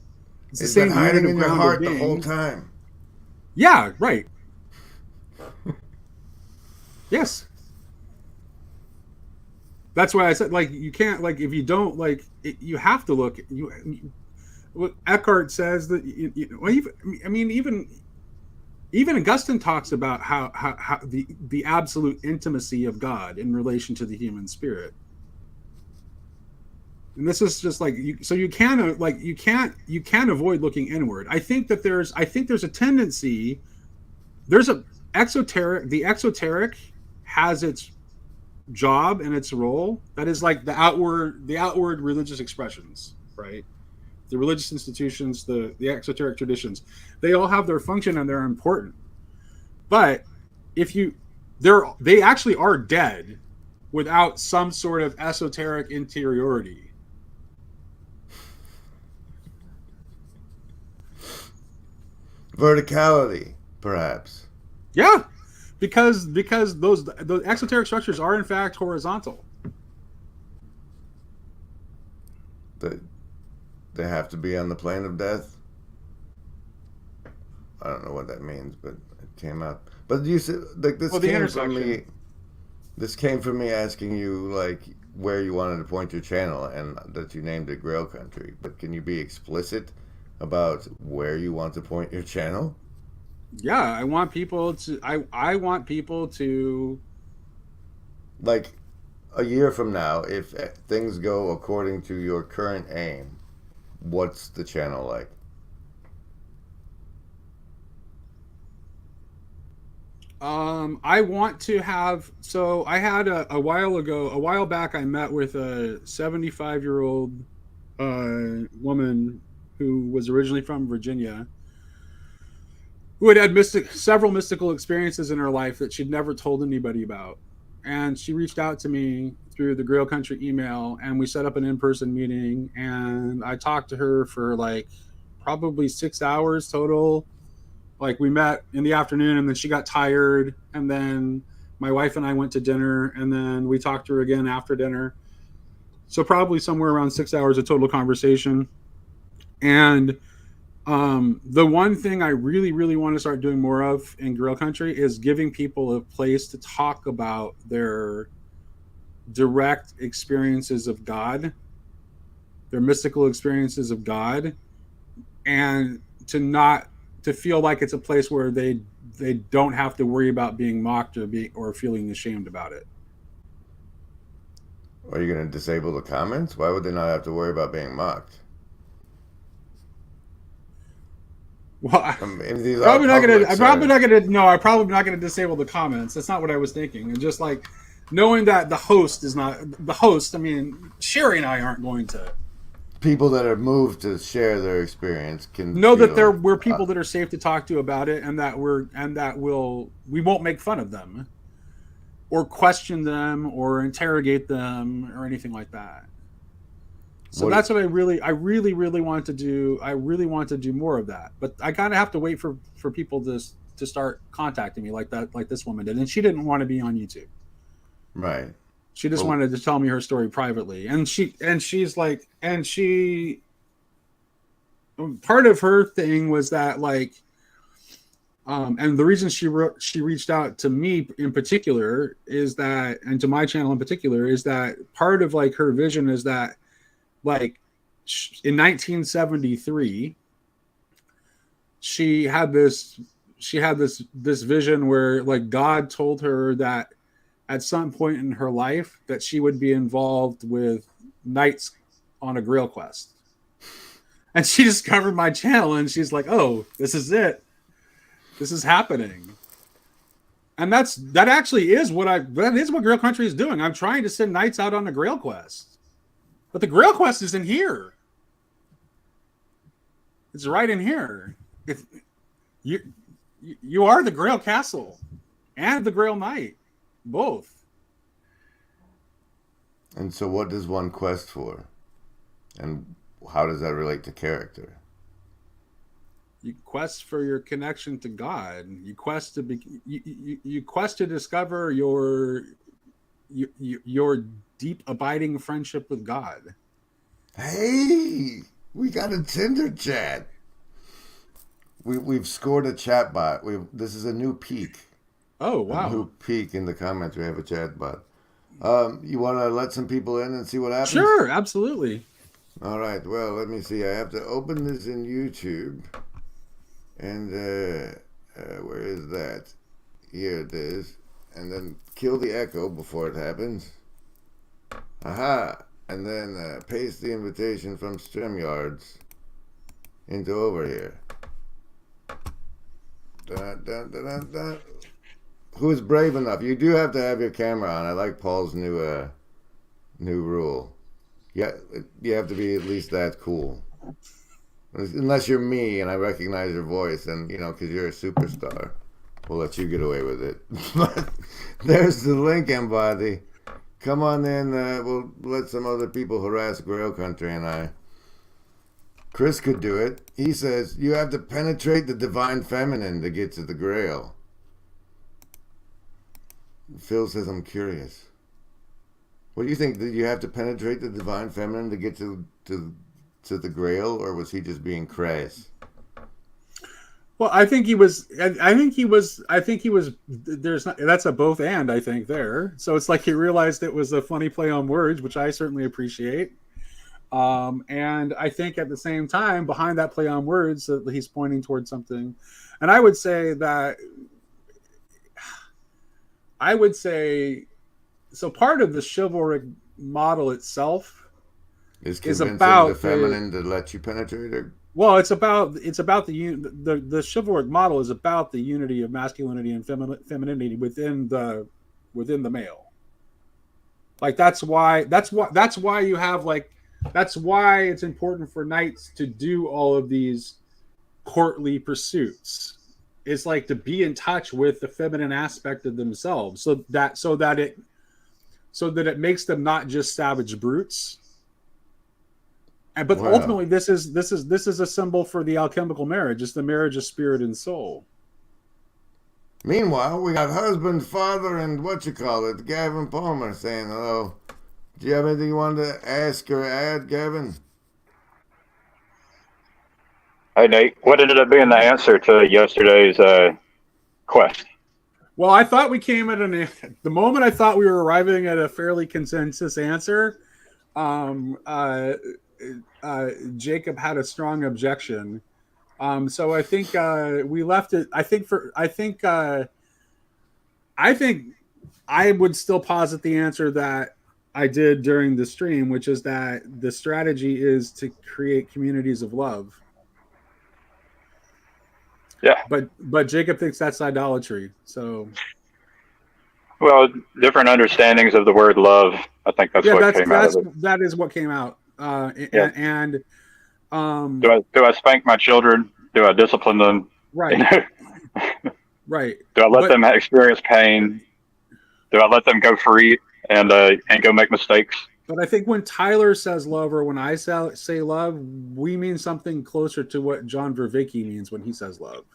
It's the same hiding in your heart the whole time. Yeah. Right. Yes. That's why I said, you can't, if you don't, you have to look. What Eckhart says that, even Augustine talks about how the absolute intimacy of God in relation to the human spirit. And this is just you can't avoid looking inward. I think there's a tendency, the exoteric has its job and its role. That is the outward religious expressions, right? the religious institutions, the exoteric traditions, they all have their function and they're important. But if they actually are dead without some sort of esoteric interiority. Verticality, perhaps. Yeah, because those exoteric structures are in fact horizontal. They have to be on the plane of death. I don't know what that means, but it came out. But you said like this came from me. This came from me asking you like where you wanted to point your channel, and that you named it Grail Country. But can you be explicit about where you want to point your channel? Yeah, I want people to. I want people to. Like a year from now, if things go according to your current aim, what's the channel like? I want to have. So I had a while back, I met with a 75-year-old woman who was originally from Virginia, who had several mystical experiences in her life that she'd never told anybody about. And she reached out to me through the Grail Country email, and we set up an in-person meeting, and I talked to her for like probably 6 hours total. Like we met in the afternoon, and then she got tired, and then my wife and I went to dinner, and then we talked to her again after dinner. So probably somewhere around 6 hours of total conversation. And the one thing I really, really want to start doing more of in Grail Country is giving people a place to talk about their direct experiences of God, their mystical experiences of God, and to feel like it's a place where they don't have to worry about being mocked or feeling ashamed about it. Are you going to disable the comments? Why would they not have to worry about being mocked? Well, I'm probably not gonna disable the comments. That's not what I was thinking. And just like knowing that the host is not the host. I mean, Sherry and I aren't going to. People that are moved to share their experience can know that we're people that are safe to talk to about it, and that we won't make fun of them, or question them, or interrogate them, or anything like that. So that's what I really want to do. I really want to do more of that, but I kind of have to wait for people to start contacting me like this woman did, and she didn't want to be on YouTube. Right. She just wanted to tell me her story privately, and part of her thing was that like, and the reason she reached out to me in particular is that, and to my channel in particular, is that part of like her vision is that like in 1973 she had this vision where like God told her that at some point in her life that she would be involved with knights on a Grail quest. And she discovered my channel, and she's like, oh, this is it. This is happening. And that actually is what Grail Country is doing. I'm trying to send knights out on a Grail quest. But the Grail quest is in here. It's right in here. If you are the Grail Castle and the Grail Knight, both. And so what does one quest for? And how does that relate to character? You quest for your connection to God. You quest to discover your deep abiding friendship with God. Hey, we got a Tinder chat. We've scored a chat bot. This is a new peak. Oh wow! A new peak in the comments. We have a chat bot. You want to let some people in and see what happens? Sure, absolutely. All right. Well, let me see. I have to open this in YouTube, and where is that? Here it is. And then kill the echo before it happens. Aha! And then paste the invitation from StreamYards into over here. Dun, dun, dun, dun, dun. Who's brave enough? You do have to have your camera on. I like Paul's new rule. Yeah, you have to be at least that cool. Unless you're me and I recognize your voice, and because you're a superstar, we'll let you get away with it. But there's the link, Embody. Come on in. We'll let some other people harass Grail Country and I. Chris could do it. He says you have to penetrate the divine feminine to get to the Grail. Phil says I'm curious. What do you think? Did you have to penetrate the divine feminine to get to the Grail, or was he just being crass? Well, I think he was. I think he was. There's not. That's a both and. I think there. So it's like he realized it was a funny play on words, which I certainly appreciate. And I think at the same time, behind that play on words, that he's pointing towards something. And I would say so. Part of the chivalric model itself is about the feminine to let you penetrate her. Well, it's about the chivalric model is about the unity of masculinity and femininity within the male. Like that's why you have that's why it's important for knights to do all of these courtly pursuits. It's like to be in touch with the feminine aspect of themselves, so that it makes them not just savage brutes. But ultimately, this is a symbol for the alchemical marriage. It's the marriage of spirit and soul. Meanwhile, we got husband, father, and Gavin Palmer saying hello. Do you have anything you wanted to ask or add, Gavin? Hey, Nate. What ended up being the answer to yesterday's quest? Well, I thought we came at the moment I thought we were arriving at a fairly consensus answer. Jacob had a strong objection. So I think we left it. I think I would still posit the answer that I did during the stream, which is that the strategy is to create communities of love. Yeah. But Jacob thinks that's idolatry. So. Well, different understandings of the word love. I think that's what came out of it. That is what came out. Do I spank my children? Do I discipline them? Right. Right. Do I let them experience pain? Do I let them go free and go make mistakes? But I think when Tyler says love, or when I say love, we mean something closer to what John Vervaeke means when he says love.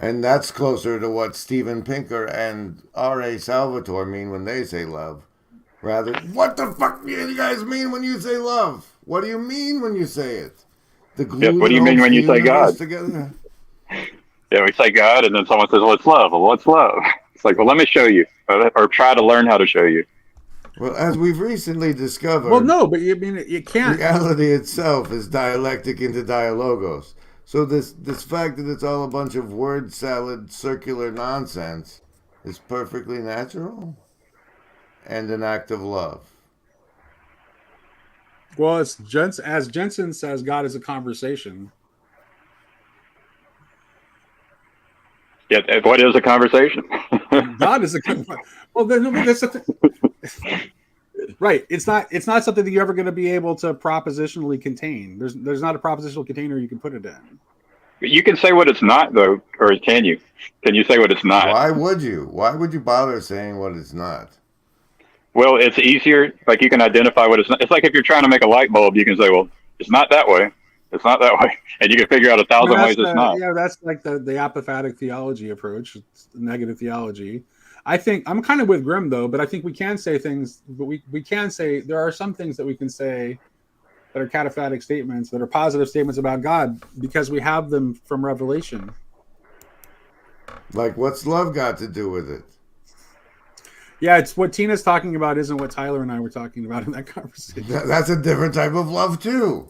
And that's closer to what Steven Pinker and R.A. Salvatore mean when they say love. Rather, what the fuck do you guys mean when you say love? What do you mean when you say it? The glue what do you mean when you say God? Together? Yeah, we say God, and then someone says, well, it's love. Well, what's love? It's like, well, let me show you, or try to learn how to show you. Well, as we've recently discovered... Well, no, but it can't... Reality itself is dialectic into dialogos. So this fact that it's all a bunch of word salad, circular nonsense is perfectly natural and an act of love. Well, as Jensen says, God is a conversation. Yeah, what is a conversation? God is a well. That's the thing. Right. It's not something that you're ever going to be able to propositionally contain. There's not a propositional container you can put it in. You can say what it's not, though, or can you? Can you say what it's not? Why would you? Why would you bother saying what it's not? Well, it's easier. Like, you can identify what it's not. It's like if you're trying to make a light bulb, you can say, well, it's not that way. It's not that way. And you can figure out 1,000 ways it's not. Yeah, that's like the apophatic theology approach. It's negative theology. I think I'm kind of with Grimm, though, but I think we can say things, but we can say there are some things that we can say that are cataphatic statements, that are positive statements about God, because we have them from Revelation. Like, what's love got to do with it? Yeah, it's what Tina's talking about isn't what Tyler and I were talking about in that conversation. That's a different type of love, too.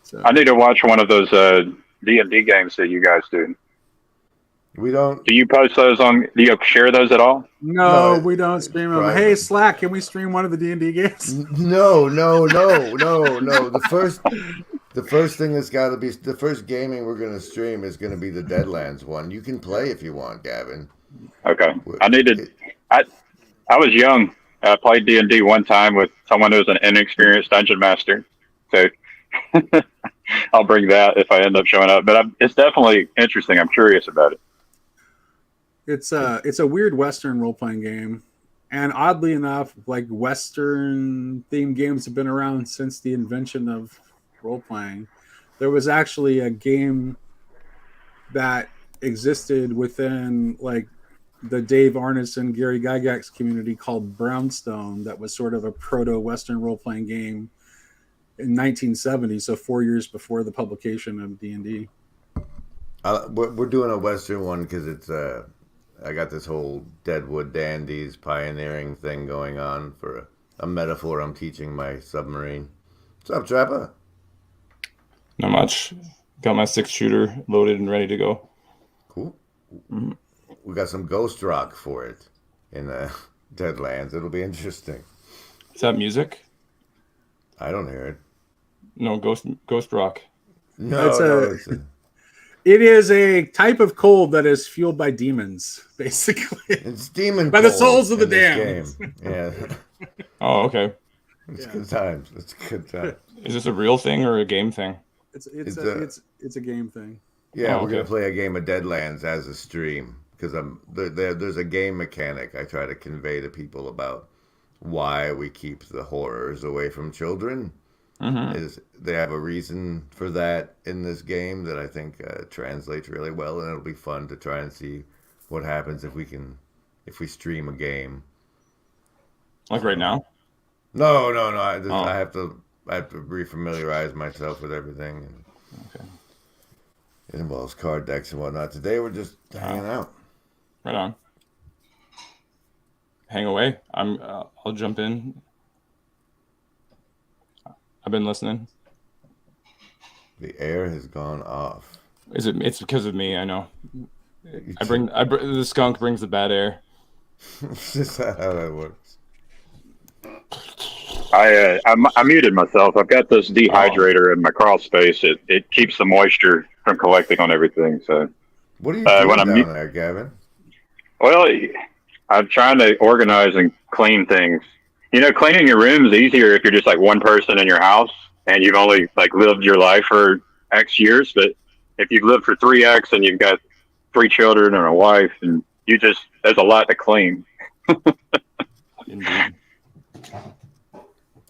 So. I need to watch one of those D&D games that you guys do. We don't. Do you post those on? Do you share those at all? No, we don't stream them. Private. Hey, Slack, can we stream one of the D&D games? No. The first thing that's got to be the first gaming we're going to stream is going to be the Deadlands one. You can play if you want, Gavin. Okay. I was young I played D&D one time with someone who was an inexperienced dungeon master. So I'll bring that if I end up showing up. But it's definitely interesting. I'm curious about it. It's a weird Western role-playing game. And oddly enough, like Western themed games have been around since the invention of role-playing. There was actually a game that existed within like the Dave Arneson, Gary Gygax community called Brownstone that was sort of a proto-Western role-playing game in 1970, so 4 years before the publication of D&D. We're doing a Western one because it's I got this whole Deadwood Dandies pioneering thing going on for a metaphor I'm teaching my submarine. What's up, Trapper? Not much. Got my 6-shooter loaded and ready to go. Cool. We got some ghost rock for it in Deadlands. It'll be interesting. Is that music? I don't hear it. No, ghost rock. No, it is a type of cold that is fueled by demons, basically. It's demon by the souls of the damned. Yeah. Oh, okay. It's good times. It's good times. Is this a real thing or a game thing? It's a game thing. Yeah, we're gonna play a game of Deadlands as a stream because there's a game mechanic I try to convey to people about why we keep the horrors away from children. Is they have a reason for that in this game that I think translates really well, and it'll be fun to try and see what happens if we stream a game. Like right now? No. I have to refamiliarize myself with everything. Okay. It involves card decks and whatnot. Today we're just hanging out. Right on. Hang away. I'll jump in. I've been listening. The air has gone off. It's because of me, I know. The skunk brings the bad air. Is that how that works? I muted myself. I've got this dehydrator in my crawl space. It keeps the moisture from collecting on everything. So what are you doing down there, Gavin? Well, I'm trying to organize and clean things. You know, cleaning your room is easier if you're just like one person in your house and you've only like lived your life for X years. But if you've lived for 3X and you've got 3 children and a wife, and there's a lot to clean. Indeed.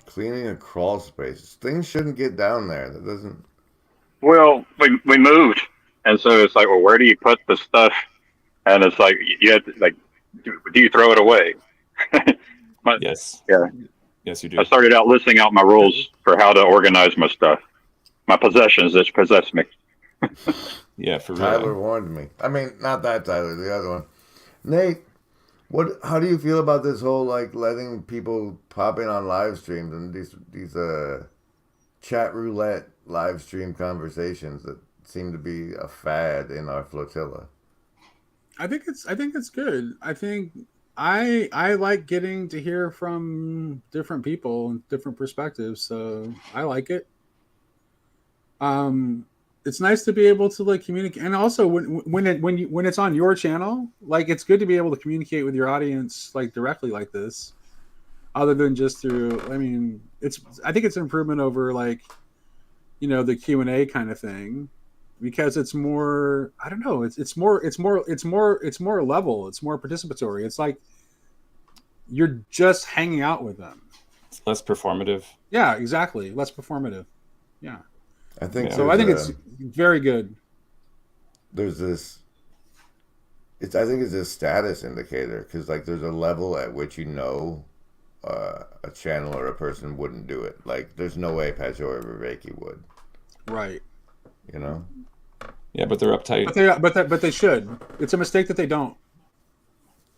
Cleaning a crawl space. Things shouldn't get down there. That doesn't. Well, we moved, and so it's like, well, where do you put the stuff? And it's like you have to, like, do you throw it away? Yes. Yeah. Yes, you do. I started out listing out my rules for how to organize my stuff, my possessions that possess me. Yeah, for real. Tyler warned me. I mean, not that Tyler, the other one. Nate, how do you feel about this whole like letting people pop in on live streams and these chat roulette live stream conversations that seem to be a fad in our flotilla? I think it's good. I think I like getting to hear from different people and different perspectives, so I like it. It's nice to be able to like communicate, and also when it's on your channel, like it's good to be able to communicate with your audience like directly like this, other than just through. I mean, I think it's an improvement over like, you know, the Q&A kind of thing, because it's more. I don't know. It's more level. It's more participatory. It's like you're just hanging out with them. It's less performative. Yeah, exactly. Less performative. Yeah. I think so. I think it's very good. There's this. I think it's a status indicator because like there's a level at which a channel or a person wouldn't do it. Like there's no way Pacho or Viveki would. Right. You know. Yeah, but they're uptight. But they should. It's a mistake that they don't.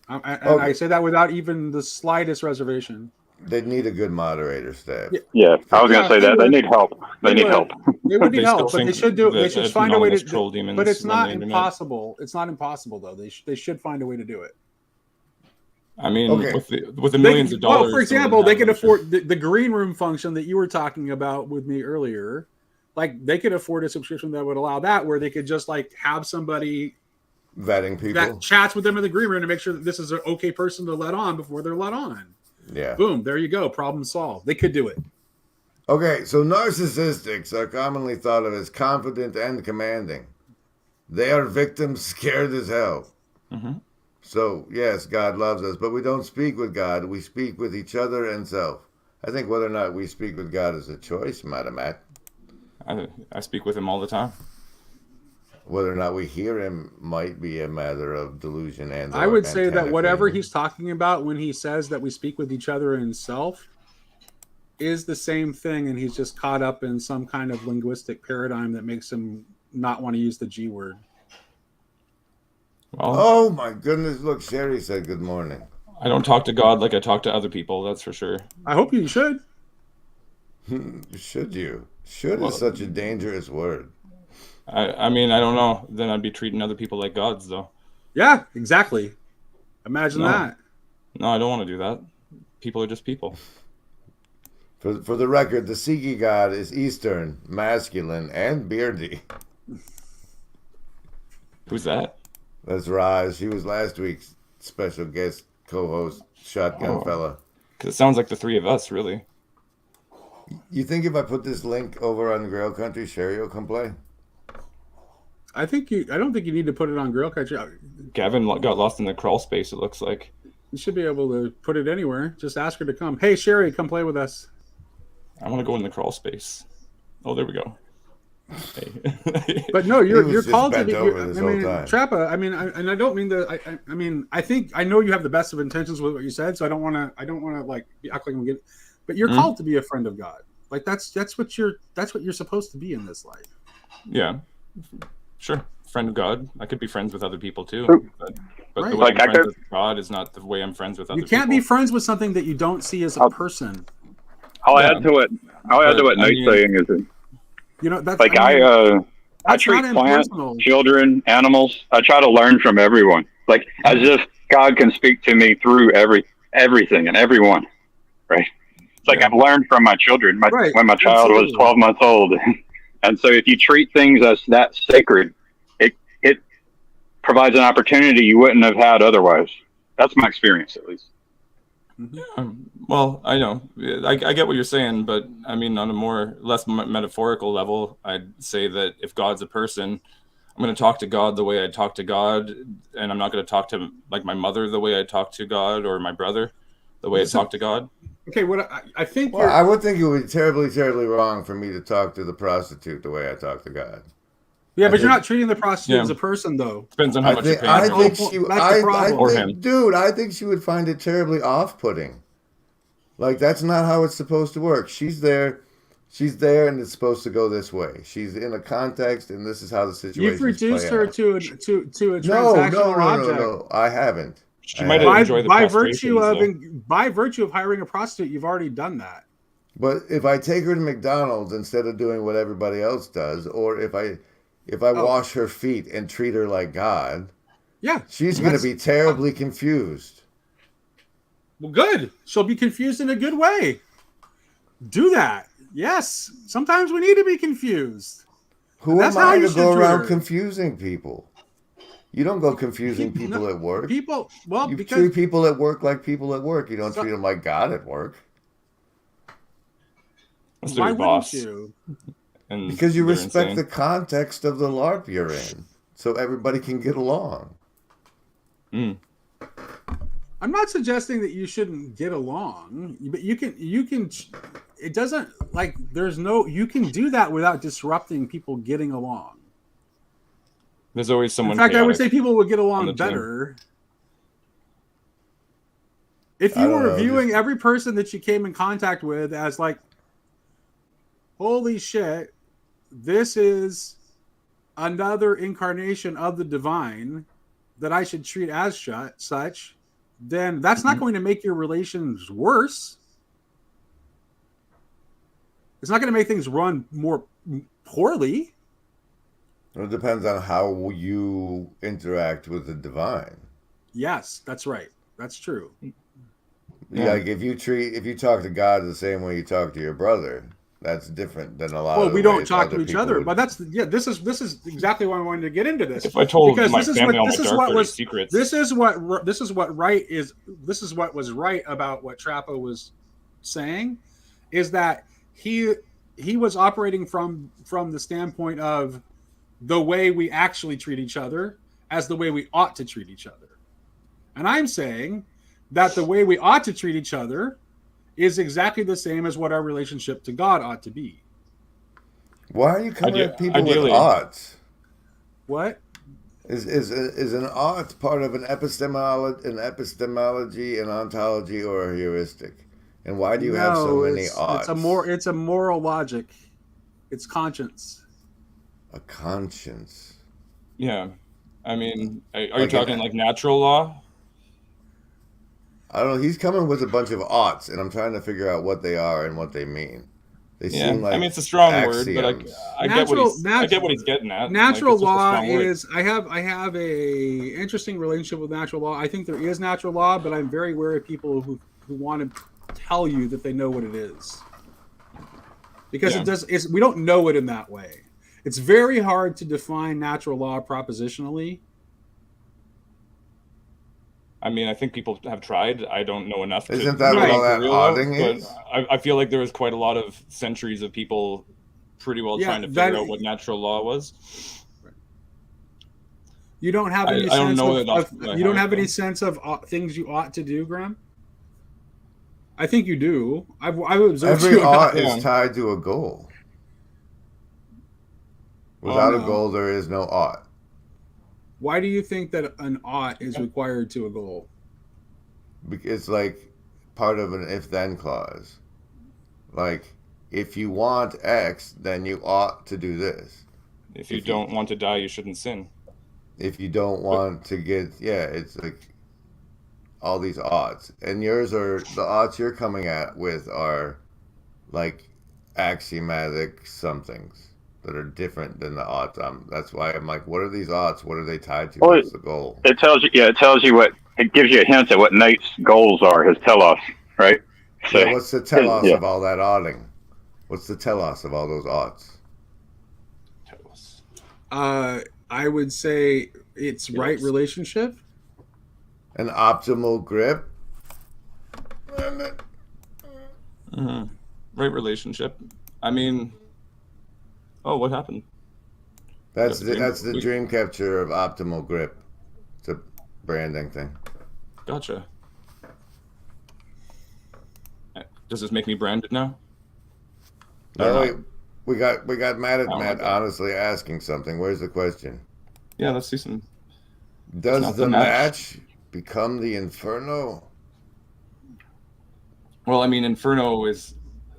I say that without even the slightest reservation. They need a good moderator staff. Yeah, I was going to say that. They need help. They need help. They would need help, but they should do. They should find a way to. Troll demons, but it's not impossible. It's not impossible though. They should find a way to do it. I mean, with the millions of dollars. Well, for example, they could afford the green room function that you were talking about with me earlier. Like they could afford a subscription that would allow that, where they could just like have somebody vetting people that chats with them in the green room to make sure that this is an okay person to let on before they're let on. Yeah. Boom, there you go. Problem solved. They could do it. Okay, so narcissistics are commonly thought of as confident and commanding. They are victims scared as hell. Mm-hmm. So, yes, God loves us, but we don't speak with God. We speak with each other and self. I think whether or not we speak with God is a choice, Madam Matt. I speak with him all the time. Whether or not we hear him might be a matter of delusion and I would say that antenna whatever cleaning. he's talking about when he says that we speak with each other and self is the same thing, and he's just caught up in some kind of linguistic paradigm that makes him not want to use the G word. Well, Oh my goodness, look, Sherry said good morning. I don't talk to God like I talk to other people, that's for sure. I hope you should. Should you? Should Well, is such a dangerous word. I mean, I don't know. Then I'd be treating other people like gods, though. Yeah, exactly. Imagine No. that. No, I don't want to do that. People are just people. For the record, the Sikhi god is Eastern, masculine, and beardy. Who's that? That's Raj. He was last week's special guest co-host, Shotgun Fella. Because it sounds like the three of us, really. You think if I put this link over on Grail Country, Sherry will come play? I don't think you need to put it on Grill Country. Gavin got lost in the crawl space, it looks like. You should be able to put it anywhere. Just ask her to come. Hey, Sherry, come play with us. I want to go in the crawl space. Oh, there we go. Hey. But no, He you're was just called to bent be. over this I whole mean, time. Trappa. I mean, and I don't mean that. I mean, I think I know you have the best of intentions with what you said, so I don't want to like act like I'm getting. But you're called to be a friend of God. Like that's what you're supposed to be in this life. Yeah, sure. Friend of God. I could be friends with other people too. But Right. the way Like, I'm I friends could- with God is not the way I'm friends with other You can't people. be friends with something that you don't see as a person. I'll Yeah. add to what I Nate's mean- saying is that, You know, that's like I mean, I that's treat not plants, impersonal. children, animals. I try to learn from everyone, like as if God can speak to me through everything and everyone. Right? It's like Yeah. I've learned from my children. Right, When my child was absolutely. 12 months old, and so if you treat things as that sacred, it provides an opportunity you wouldn't have had otherwise. That's my experience, at least. Well, I know. I get what you're saying, but I mean, on a less metaphorical level, I'd say that if God's a person, I'm going to talk to God the way I talk to God, and I'm not going to talk to like my mother the way I talk to God, or my brother the way I talk to God. Okay, what I think Well, I would think it would be terribly, terribly wrong for me to talk to the prostitute the way I talk to God. yeah, I but you're think- not treating the prostitute Yeah. as a person, though. Depends on how I much think, you're paying. I for think it. she, That's the I problem. Or think, him. dude, I think she would find it terribly off-putting. Like that's not how it's supposed to work. She's there, and it's supposed to go this way. She's in a context, and this is how the situation. You've reduced her to a No, transactional object. no. I haven't. She I might haven't. enjoy the By virtue of hiring a prostitute, you've already done that. But if I take her to McDonald's instead of doing what everybody else does, or if I wash her feet and treat her like God, Yeah, she's going to be terribly confused. well, good. She'll be confused in a good way. Do that. Yes. Sometimes we need to be confused. Who That's am how I you to go should treat around her. confusing people? You don't go confusing people at work. People, well, You because treat people at work like people at work. You don't So- treat them like God at work. That's why their wouldn't boss. you? And Because you they're respect insane. the context of the LARP you're in, so everybody can get along. I'm not suggesting that you shouldn't get along, but you can. It doesn't like there's no. You can do that without disrupting people getting along. There's always someone. In fact, I would chaotic. say people would get on along the team. better if I you don't were know, viewing every person that you came in contact with as like, holy shit, this is another incarnation of the divine that I should treat as such. Then that's not going to make your relations worse. It's not going to make things run more poorly. It depends on how you interact with the divine. Yes, that's right. That's true. Yeah. Like if you talk to God the same way you talk to your brother, That's different than a lot Well, of the we don't ways talk to other each people other, would- but this is exactly why I wanted to get into this. If I told Because my this is family all this my is dark what dirty was secrets, this is what was right about what Trappo was saying, is that he was operating from the standpoint of the way we actually treat each other as the way we ought to treat each other. And I'm saying that the way we ought to treat each other is exactly the same as what our relationship to God ought to be. Why are you coming at people ideally. with odds? What? Is an ought part of an epistemology, an ontology, or a heuristic? And why do you have so many oughts? It's a moral logic. It's conscience. A conscience. yeah. I mean, are you Like talking like natural law? I don't know. He's coming with a bunch of oughts, and I'm trying to figure out what they are and what they mean. They Yeah, seem like I mean it's a strong word, but axioms. I get what he's getting at. Natural Like, it's just a law strong word. is I have a interesting relationship with natural law. I think there is natural law, but I'm very wary of people who want to tell you that they know what it is, because we don't know it in that way. It's very hard to define natural law propositionally. I mean, I think people have tried. I don't know enough. Isn't that what all that odding but is? I feel like there was quite a lot of centuries of people pretty well trying to figure out what natural law was. You don't have any I don't sense know of, it off my you don't heart, have any though. sense of things you ought to do, Graham? I think you do. I've observed Every you. ought is tied to a goal. Without a no. goal, there is no ought. Why do you think that an ought is required to a goal? It's like part of an if-then clause. Like, if you want X, then you ought to do this. If you don't want to die, you shouldn't sin. If you don't want to get, it's like all these oughts. And yours are, the oughts you're coming at with are like axiomatic somethings that are different than the oughts. That's why I'm like, what are these oughts? What are they tied to? Well, What's the goal? It tells you what, it gives you a hint at what Nate's goals are, his telos, right? So, Yeah, what's the telos of all that oughting? What's the telos of all those oughts? I would say it's right relationship. An optimal grip? Mm-hmm. Right relationship. I mean, oh, what happened? That's the dream capture of optimal grip. It's a branding thing. Gotcha. Does this make me branded now? No, wait, we got mad at Oh, Matt okay. honestly asking something. Where's the question? Yeah, let's see some. Does the match become the inferno? Well, I mean, inferno is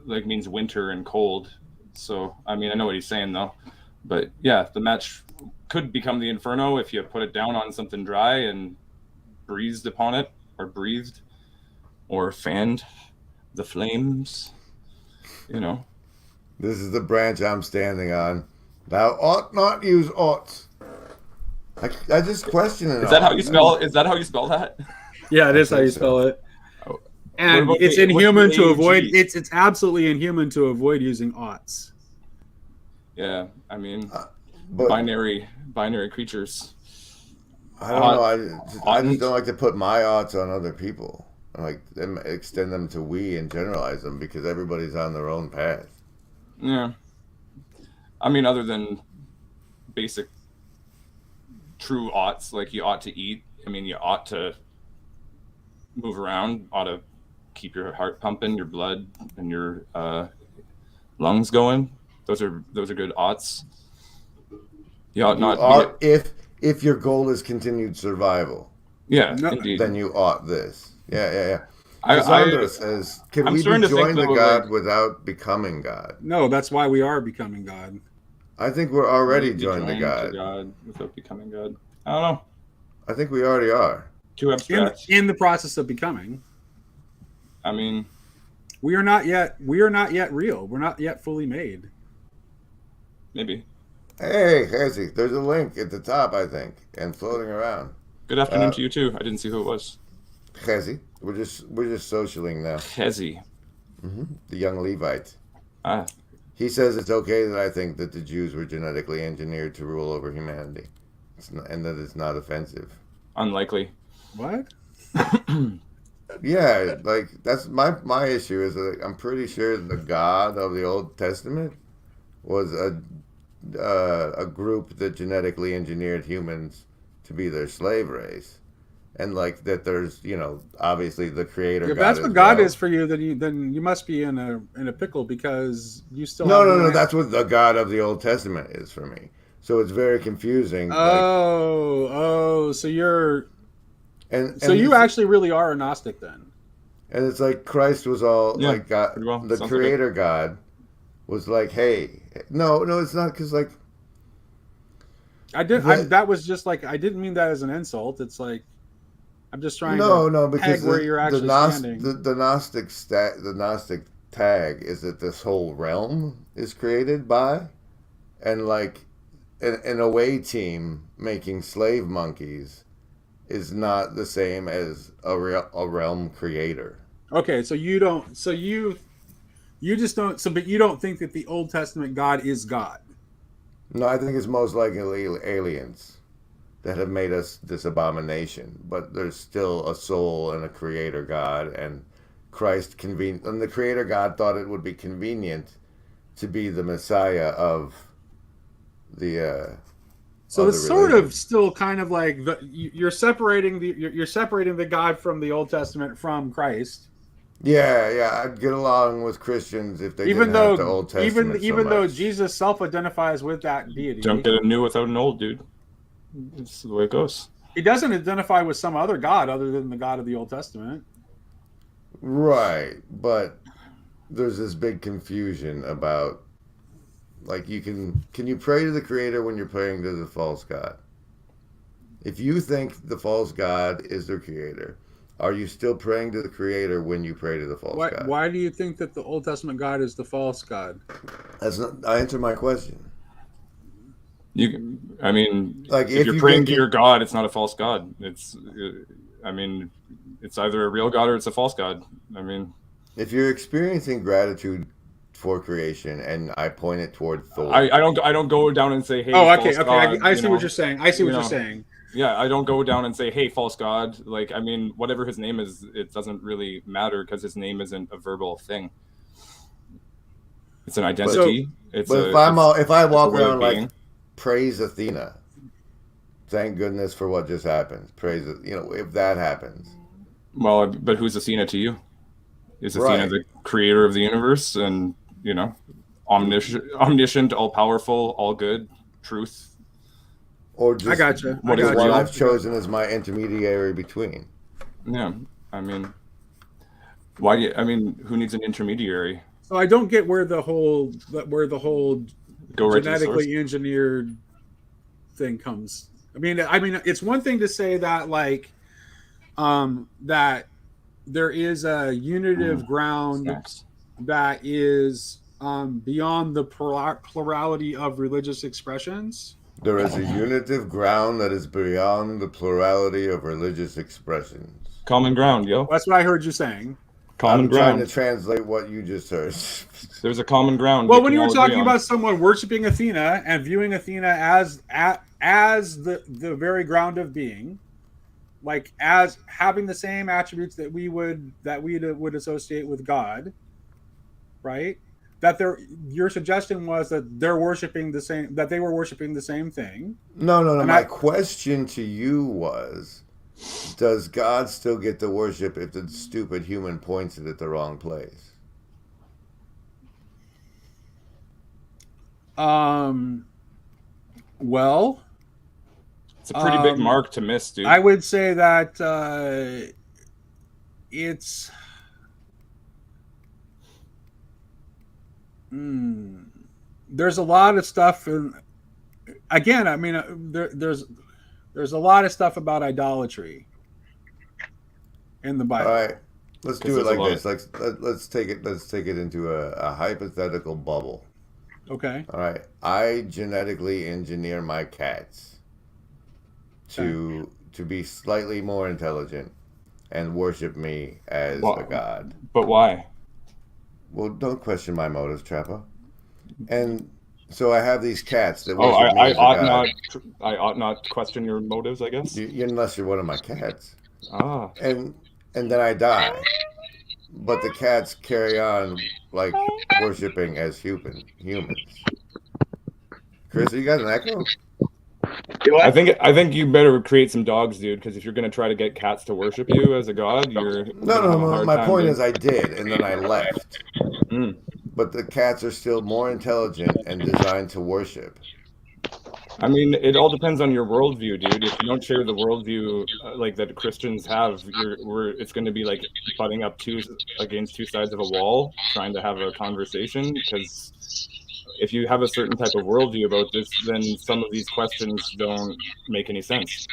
like means winter and cold. So, I mean, I know what he's saying though. But yeah, the match could become the inferno if you put it down on something dry and breathed upon it, or breathed, or fanned the flames. You know. This is the branch I'm standing on. Thou ought not use oughts. I just question it. Is that how you spell? Is that how you spell that? Yeah, it is how you spell it. Oh. And What about it's the- inhuman what's the to avoid. AUG? It's absolutely inhuman to avoid using oughts. Yeah, I mean, but binary creatures. I don't know. I just don't like to put my oughts on other people. I like them, extend them to we and generalize them because everybody's on their own path. Yeah. I mean, other than basic true oughts, like you ought to eat. I mean, you ought to move around, ought to keep your heart pumping, your blood and your lungs going. Those are good oughts. You ought not. If your goal is continued survival. Yeah, No, indeed. Then you ought this. Yeah. I Cassandra says, can I'm we be starting to think, joined to though, God like- without becoming God? No, that's why we are becoming God. I think we're already be joined to God. without becoming God. I don't know. I think we already are. Too abstract. In the process of becoming, I mean, we are not yet real. We're not yet fully made. maybe. Hey, Hezzy, there's a link at the top, I think, and floating around. Good afternoon to you too. I didn't see who it was. Hezzy, we're just socialing now. Hezzy. The young Levite. Ah, He says it's okay that I think that the Jews were genetically engineered to rule over humanity, and that it's not offensive. Unlikely. What? Yeah, like that's my issue is that I'm pretty sure the God of the Old Testament was a group that genetically engineered humans to be their slave race, and like that there's obviously the creator. If God that's what as God well. is for you, then you must be in a pickle, because you still No. That's what the God of the Old Testament is for me. So it's very confusing. So you're and you actually really are a Gnostic then. And it's like Christ was all Yeah, like God, pretty well. the Sounds creator God was like, hey, no, it's not, because like that was just like, I didn't mean that as an insult. It's like, I'm just trying to because peg where you're actually standing. the Gnostic tag is that this whole realm is created by, and like an away team making slave monkeys is not the same as a realm creator. Okay, so you don't, you just don't, but you don't think that the Old Testament God is God. No, I think it's most likely aliens that have made us this abomination. But there's still a soul and a creator God, and Christ and the creator God thought it would be convenient to be the Messiah of the. So it's sort of still kind of like you're separating the God from the Old Testament from Christ. Yeah, I'd get along with Christians if they even didn't though have the Old Testament even so though much. Jesus self-identifies with that deity. Don't get a new without an old, dude. It's the way it goes. He doesn't identify with some other God other than the God of the Old Testament. Right, but there's this big confusion about, like, can you pray to the creator when you're praying to the false god? If you think the false god is the creator, are you still praying to the creator when you pray to the false god? Why do you think that the Old Testament God is the false god? I answer my question. I mean, like if you're praying to your God, it's not a false God. It's either a real God or it's a false God. I mean, if you're experiencing gratitude for creation, and I point it toward Thor, I don't go down and say, hey, okay, God, I see what you're saying. I see what you're saying. Yeah, I don't go down and say, hey, false God. Like, I mean, whatever his name is, it doesn't really matter because his name isn't a verbal thing. It's an identity. If I walk around like, praise Athena, thank goodness for what just happened. Praise it, if that happens. Well, but who's Athena to you? Is Athena the creator of the universe and, omniscient, all powerful, all good, truth? Or just I gotcha. What I've chosen as my intermediary between. Yeah, I mean, who needs an intermediary? So I don't get where the whole genetically engineered thing comes. I mean, it's one thing to say that that there is a unitive ground that is beyond the plurality of religious expressions. There is a unitive ground that is beyond the plurality of religious expressions. Common ground, yo. That's what I heard you saying. I'm trying to translate what you just heard. There's a common ground. Well, when you were talking about someone worshiping Athena and viewing Athena as the very ground of being, like as having the same attributes that we would associate with God, right? Your suggestion was that they were worshiping the same thing. No. My question to you was, does God still get the worship if the stupid human points it at the wrong place? Well, it's a pretty big mark to miss, dude. I would say that it's there's a lot of stuff, and again, I mean, there's a lot of stuff about idolatry in the Bible. All right, let's do it like this. Let's take it into a hypothetical bubble. Okay. All right. I genetically engineer my cats to be slightly more intelligent and worship me as a god. But why? Well, don't question my motives, Trappa. And so I have these cats that Oh, worship me I as a ought god. not. I ought not question your motives, I guess. Unless you're one of my cats. Ah. And then I die. But the cats carry on like worshiping as humans. Chris, you got an echo? I think you better create some dogs, dude. Because if you're gonna try to get cats to worship you as a god, you're No. My point is, I did, and then I left. Mm. But the cats are still more intelligent and designed to worship. I mean, it all depends on your worldview, dude. If you don't share the worldview like that Christians have, it's going to be like butting up against two sides of a wall, trying to have a conversation. Because if you have a certain type of worldview about this, then some of these questions don't make any sense.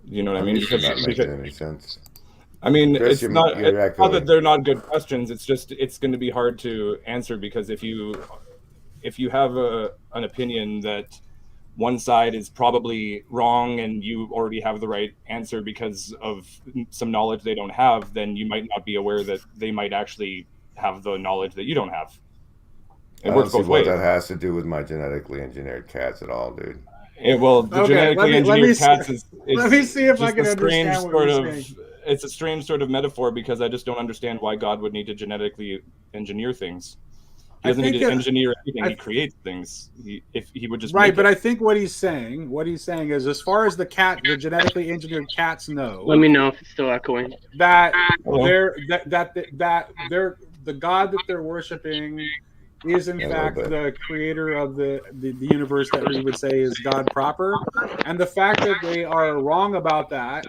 You know what I mean? Because not making any sense. I mean, Chris, it's not that they're not good questions. It's just it's going to be hard to answer because if you have an opinion that one side is probably wrong and you already have the right answer because of some knowledge they don't have, then you might not be aware that they might actually have the knowledge that you don't have. It works both ways. What that has to do with my genetically engineered cats at all, dude. The genetically engineered cats is let me see if I can understand what you're saying. It's a strange sort of metaphor because I just don't understand why God would need to genetically engineer things. He doesn't need to engineer anything. He creates things. If he would just but I think what he's saying is, as far as the genetically engineered cats know. Let me know if it's still echoing. That the God that they're worshiping is in fact the creator of the universe that we would say is God proper, and the fact that they are wrong about that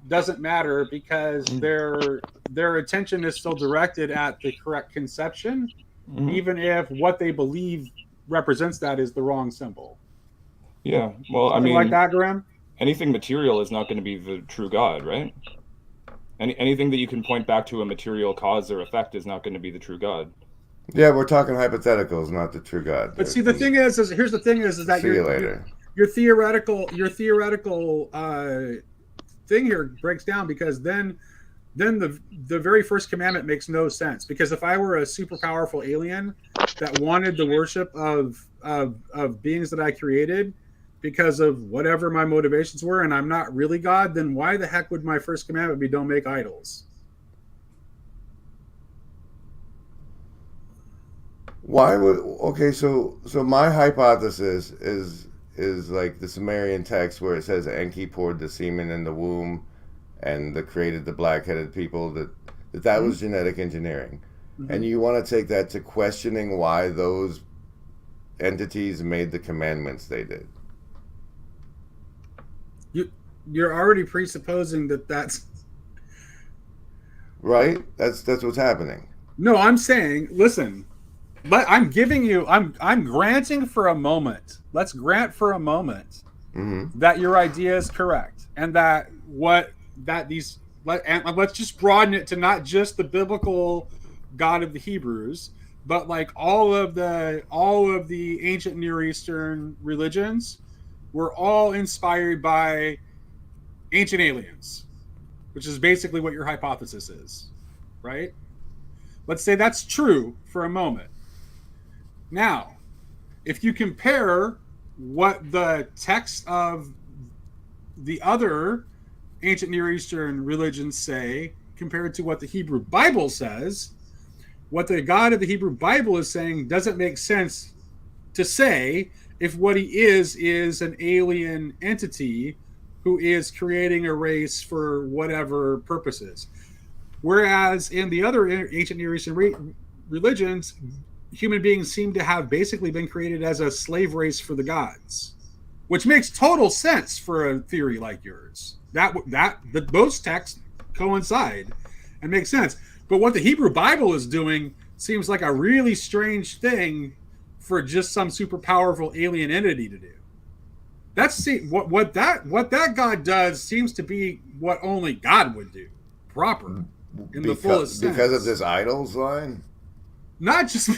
doesn't matter because their attention is still directed at the correct conception. Mm-hmm. Even if what they believe represents that is the wrong symbol. Yeah, well, something like that, Graham. Anything material is not going to be the true God, right? Anything that you can point back to a material cause or effect is not going to be the true God. Yeah, we're talking hypotheticals, not the true God. But see, the thing is here's the thing is that your theoretical thing here breaks down because then the very first commandment makes no sense. Because if I were a super powerful alien that wanted the worship of beings that I created because of whatever my motivations were, and I'm not really God, then why the heck would my first commandment be don't make idols? Why would so my hypothesis is like the Sumerian text where it says Enki poured the semen in the womb and created the black-headed people, that mm-hmm. was genetic engineering. Mm-hmm. And you want to take that to questioning why those entities made the commandments they did. You're already presupposing that's right. That's what's happening. No, I'm saying, listen, but I'm granting for a moment. Let's grant for a moment mm-hmm. that your idea is correct, and that let's just broaden it to not just the biblical God of the Hebrews, but like all of the ancient Near Eastern religions were all inspired by ancient aliens, which is basically what your hypothesis is, right? Let's say that's true for a moment. Now, if you compare what the text of the other ancient Near Eastern religions say compared to what the Hebrew Bible says, what the God of the Hebrew Bible is saying doesn't make sense to say if what he is an alien entity who is creating a race for whatever purposes. Whereas in the other ancient Near Eastern religions, human beings seem to have basically been created as a slave race for the gods, which makes total sense for a theory like yours. Those texts coincide and make sense. But what the Hebrew Bible is doing seems like a really strange thing for just some super powerful alien entity to do. What that God does seems to be what only God would do, proper, in the fullest sense. Because of this idols line? Not just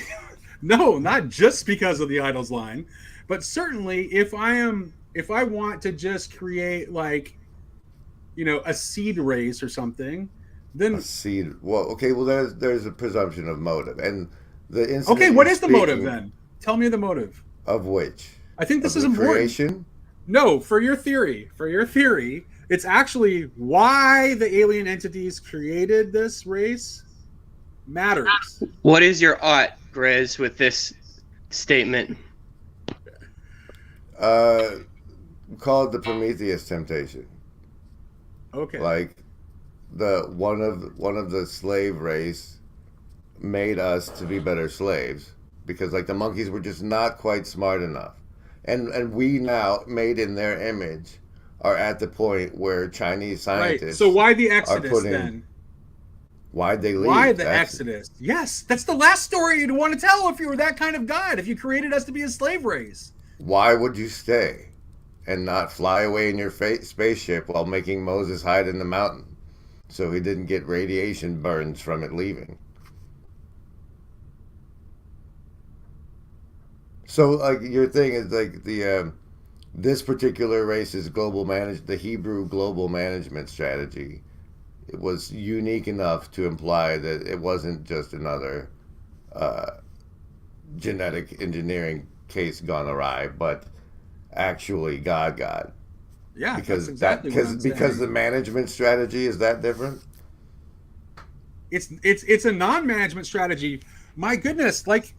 because of the idols line, but certainly if I want to just create like, a seed race or something, then a seed. Well, okay. Well, there's a presumption of motive, and The incident Okay, what you're is the motive speaking then? Tell me the motive. Of which? I think this Of is the important. creation? No, for your theory. For your theory, it's actually why the alien entities created this race matters. What is your ought, Grizz, with this statement? Call it the Prometheus temptation. Okay. Like one of the slave race made us to be better slaves because like the monkeys were just not quite smart enough. And we now, made in their image, are at the point where Chinese scientists right. So why the Exodus then? Why'd they leave? Why the Exodus? Yes, that's the last story you'd want to tell if you were that kind of God, if you created us to be a slave race. Why would you stay and not fly away in your spaceship while making Moses hide in the mountain so he didn't get radiation burns from it leaving? So, like, your thing is like this particular race's the Hebrew global management strategy. It was unique enough to imply that it wasn't just another genetic engineering case gone awry, but actually God. Yeah, because that's exactly what I'm because saying. the management strategy is that different. It's a non-management strategy. My goodness, like.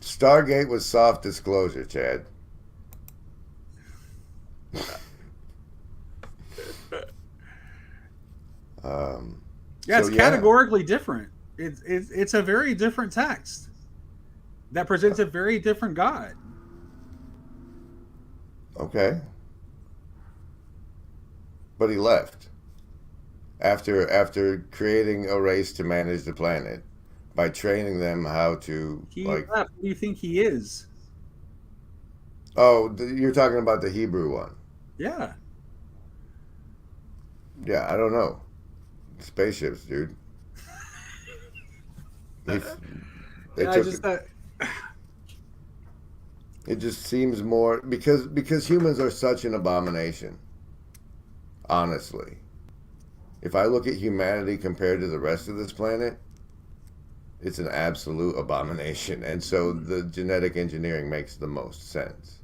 Stargate was soft disclosure, Chad. It's categorically different. It's a very different text that presents a very different God. Okay. But he left after creating a race to manage the planet by training them how to left. Who do you think he is? Oh, you're talking about the Hebrew one. Yeah. Yeah, I don't know. Spaceships, dude. It just seems more because humans are such an abomination. Honestly, if I look at humanity compared to the rest of this planet, it's an absolute abomination, and so the genetic engineering makes the most sense.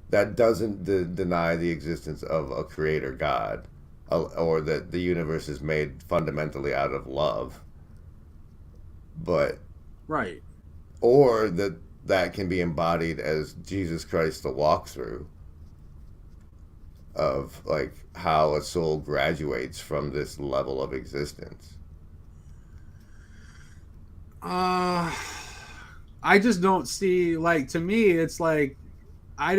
That doesn't deny the existence of a creator God, or that the universe is made fundamentally out of love. But right, or that can be embodied as Jesus Christ the walkthrough of like how a soul graduates from this level of existence. I just don't see, like, to me it's like I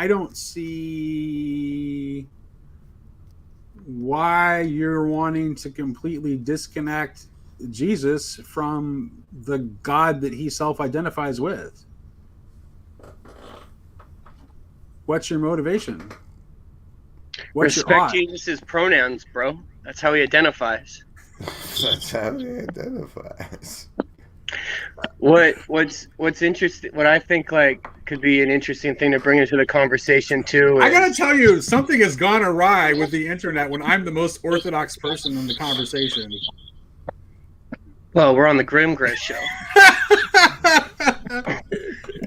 don't see why you're wanting to completely disconnect Jesus from the God that he self-identifies with. What's your motivation? Respect Jesus' pronouns, bro. That's how he identifies. That's how he identifies. What's interesting, what I think like could be an interesting thing to bring into the conversation too is, I gotta tell you, something has gone awry with the internet when I'm the most orthodox person in the conversation. Well, we're on the Grim Grizz show.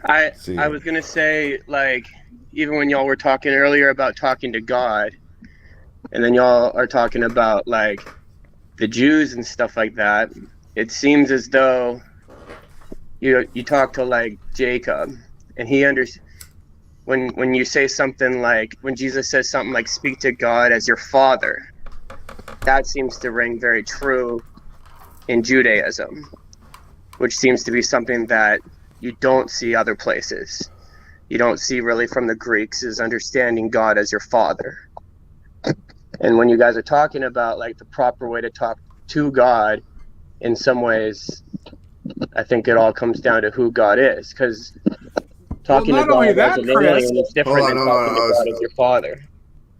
I was gonna say, like, even when y'all were talking earlier about talking to God, and then y'all are talking about like the Jews and stuff like that, it seems as though you talk to like Jacob, and he when you say something like, when Jesus says something like speak to God as your father, that seems to ring very true in Judaism, which seems to be something that you don't see other places. You don't see really from the Greeks, is understanding God as your father. And when you guys are talking about like the proper way to talk to God, in some ways, I think it all comes down to who God is, because talking to God as an alien is different than talking to God as your father.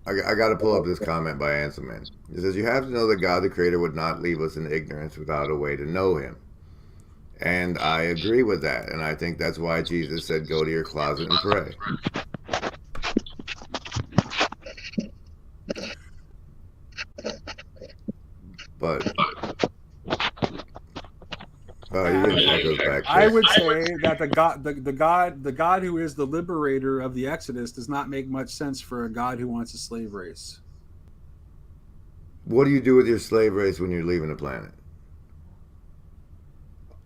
I got to pull up this comment by Anselman. It says, you have to know that God the Creator would not leave us in ignorance without a way to know him. And I agree with that. And I think that's why Jesus said, go to your closet and pray. But Even echoes back. I would say that the God who is the liberator of the Exodus does not make much sense for a God who wants a slave race. What do you do with your slave race when you're leaving the planet?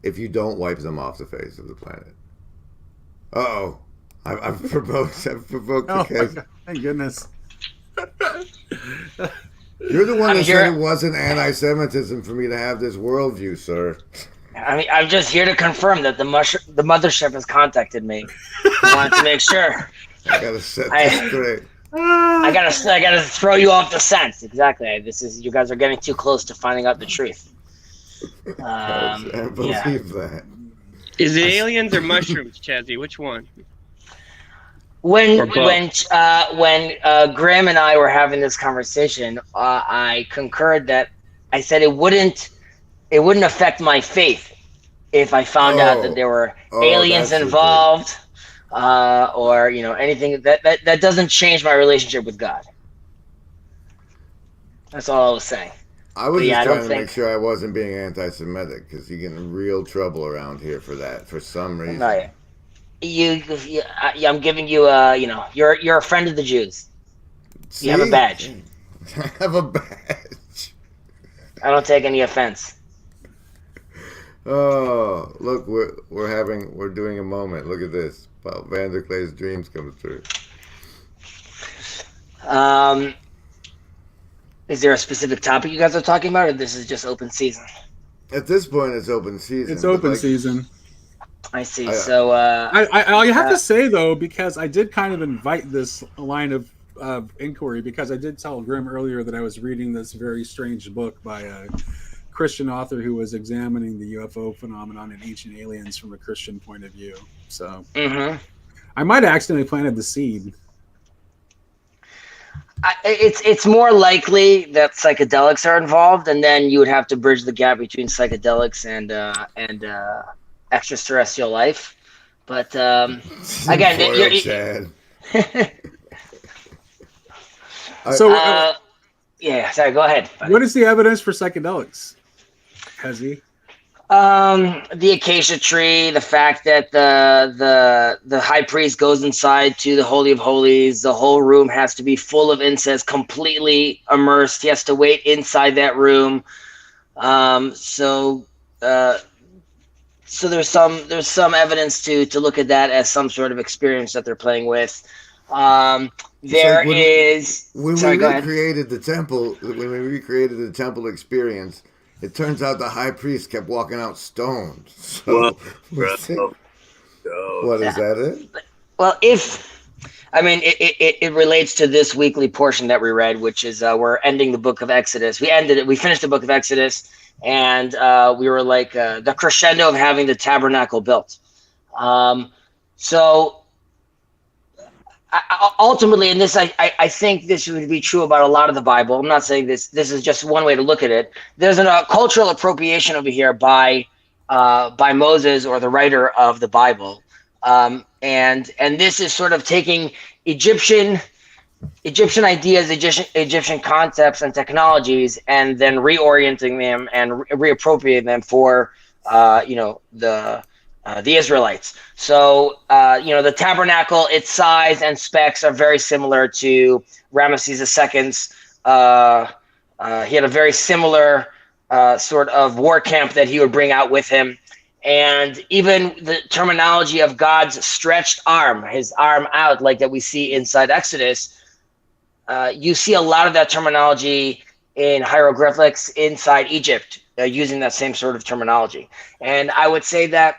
If you don't wipe them off the face of the planet. Uh-oh. I've provoked the case. Thank goodness. You're the one that said it wasn't anti-Semitism for me to have this worldview, sir. I mean, I'm just here to confirm that the mothership has contacted me. I wanted to make sure. I gotta set this straight. I gotta throw you off the scent. Exactly. You guys are getting too close to finding out the truth. I believe that. Is it aliens or mushrooms, Chazzy? Which one? When Graham and I were having this conversation, I concurred that I said it wouldn't affect my faith if I found out that there were aliens involved, or anything that doesn't change my relationship with God. That's all I was saying. I was just trying to make sure I wasn't being anti-Semitic, because you get in real trouble around here for that for some reason. No, I'm giving you you're a friend of the Jews. See? You have a badge. I have a badge. I don't take any offense. Oh, look, we're doing a moment. Look at this. Paul Vanderklay's dreams come true. Is there a specific topic you guys are talking about, or this is just open season? At this point, it's open season. It's open season. I see. So I have to say though, because I did kind of invite this line of inquiry, because I did tell Grim earlier that I was reading this very strange book by a Christian author who was examining the UFO phenomenon and ancient aliens from a Christian point of view. So I might have accidentally planted the seed. It's more likely that psychedelics are involved, and then you would have to bridge the gap between psychedelics and extraterrestrial life. But again, yeah. Sorry, go ahead. What is the evidence for psychedelics, Hezzy? The acacia tree, the fact that the high priest goes inside to the Holy of Holies, the whole room has to be full of incense, completely immersed. He has to wait inside that room. So there's some evidence to look at that as some sort of experience that they're playing with. When we recreated the temple experience, it turns out the high priest kept walking out stoned. So what is that? Well, it relates to this weekly portion that we read, which is we're ending the book of Exodus. We finished the book of Exodus, and we were like the crescendo of having the tabernacle built. Ultimately, in this, I think this would be true about a lot of the Bible. I'm not saying this is just one way to look at it. There's a cultural appropriation over here by Moses, or the writer of the Bible, and this is sort of taking Egyptian ideas, Egyptian concepts and technologies, and then reorienting them and reappropriating them for the Israelites. So, the tabernacle, its size and specs are very similar to Ramesses II's. He had a very similar sort of war camp that he would bring out with him. And even the terminology of God's stretched arm, his arm out, like that we see inside Exodus, you see a lot of that terminology in hieroglyphics inside Egypt, using that same sort of terminology. And I would say that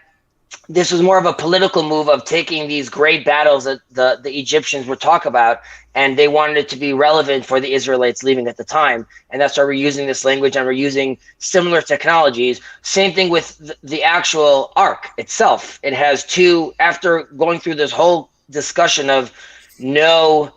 this was more of a political move of taking these great battles that the Egyptians would talk about, and they wanted it to be relevant for the Israelites leaving at the time. And that's why we're using this language, and we're using similar technologies. Same thing with the actual ark itself. It has after going through this whole discussion of no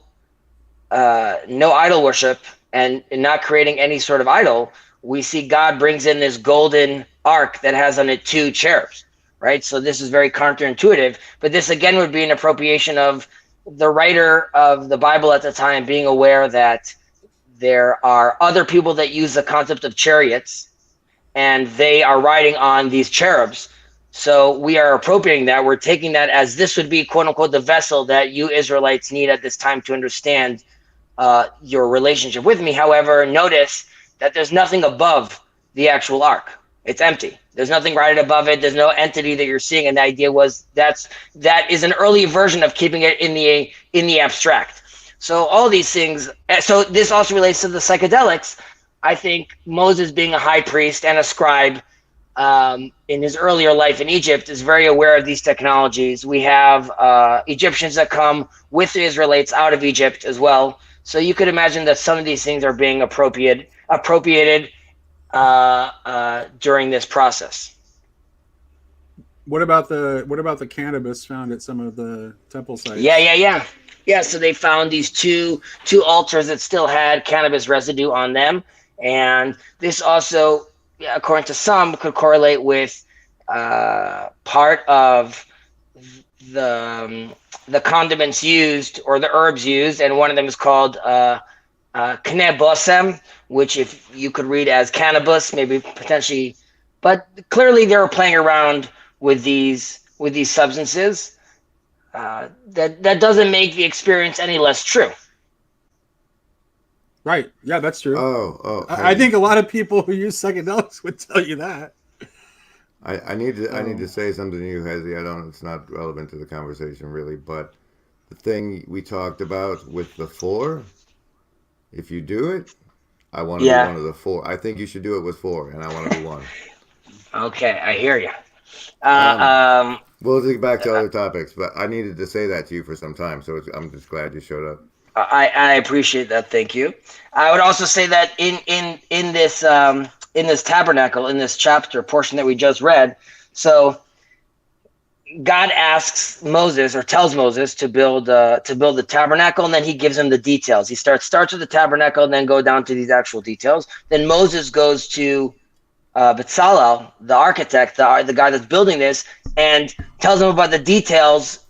idol worship and not creating any sort of idol, we see God brings in this golden ark that has on it 2 cherubs. Right, so this is very counterintuitive, but this again would be an appropriation of the writer of the Bible at the time being aware that there are other people that use the concept of chariots, and they are riding on these cherubs. So we are appropriating that. We're taking that as this would be, quote unquote, the vessel that you Israelites need at this time to understand your relationship with me. However, notice that there's nothing above the actual ark. It's empty. There's nothing right above it. There's no entity that you're seeing. And the idea was that is an early version of keeping it in the abstract. So all these things. So this also relates to the psychedelics. I think Moses, being a high priest and a scribe, in his earlier life in Egypt, is very aware of these technologies. We have Egyptians that come with the Israelites out of Egypt as well. So you could imagine that some of these things are being appropriated during this process. What about the cannabis found at some of the temple sites? Yeah. So they found these two altars that still had cannabis residue on them, and this also, according to some, could correlate with part of the condiments used or the herbs used, and one of them is called knebosem, which if you could read as cannabis, maybe potentially, but clearly they were playing around with these substances. That doesn't make the experience any less true. Right. Yeah, that's true. Oh. I think a lot of people who use psychedelics would tell you that. I need to say something to you, Hezi. It's not relevant to the conversation really, but the thing we talked about with the 4, if you do it, I want to be one of the 4. I think you should do it with 4, and I want to be 1. Okay, I hear you. We'll get back to other topics, but I needed to say that to you for some time, so I'm just glad you showed up. I appreciate that. Thank you. I would also say that in this tabernacle, in this chapter portion that we just read, so God asks Moses, or tells Moses, to build the tabernacle, and then he gives him the details. He starts with the tabernacle and then go down to these actual details. Then Moses goes to Bezalel, the architect, the guy that's building this, and tells him about the details,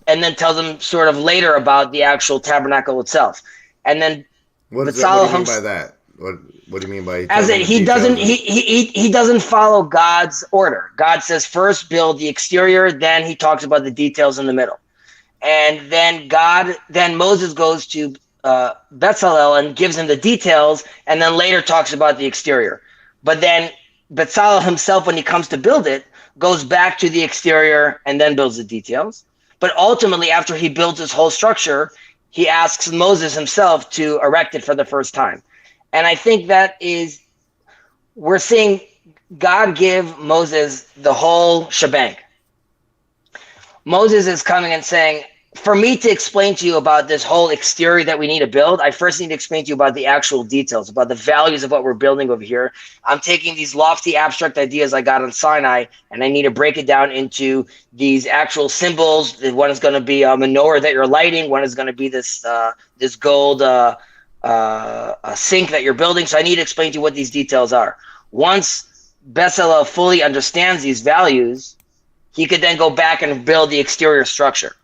and then tells him sort of later about the actual tabernacle itself. And then what do you mean by that? What do you mean by he doesn't follow God's order? God says first build the exterior, then he talks about the details in the middle. And then Moses goes to Bezalel and gives him the details, and then later talks about the exterior. But then Bezalel himself, when he comes to build it, goes back to the exterior and then builds the details. But ultimately, after he builds his whole structure, he asks Moses himself to erect it for the first time. And I think we're seeing God give Moses the whole shebang. Moses is coming and saying, for me to explain to you about this whole exterior that we need to build, I first need to explain to you about the actual details, about the values of what we're building over here. I'm taking these lofty abstract ideas I got on Sinai, and I need to break it down into these actual symbols. One is going to be a menorah that you're lighting. One is going to be this gold sink that you're building. So I need to explain to you what these details are. Once Bezalel fully understands these values, he could then go back and build the exterior structure.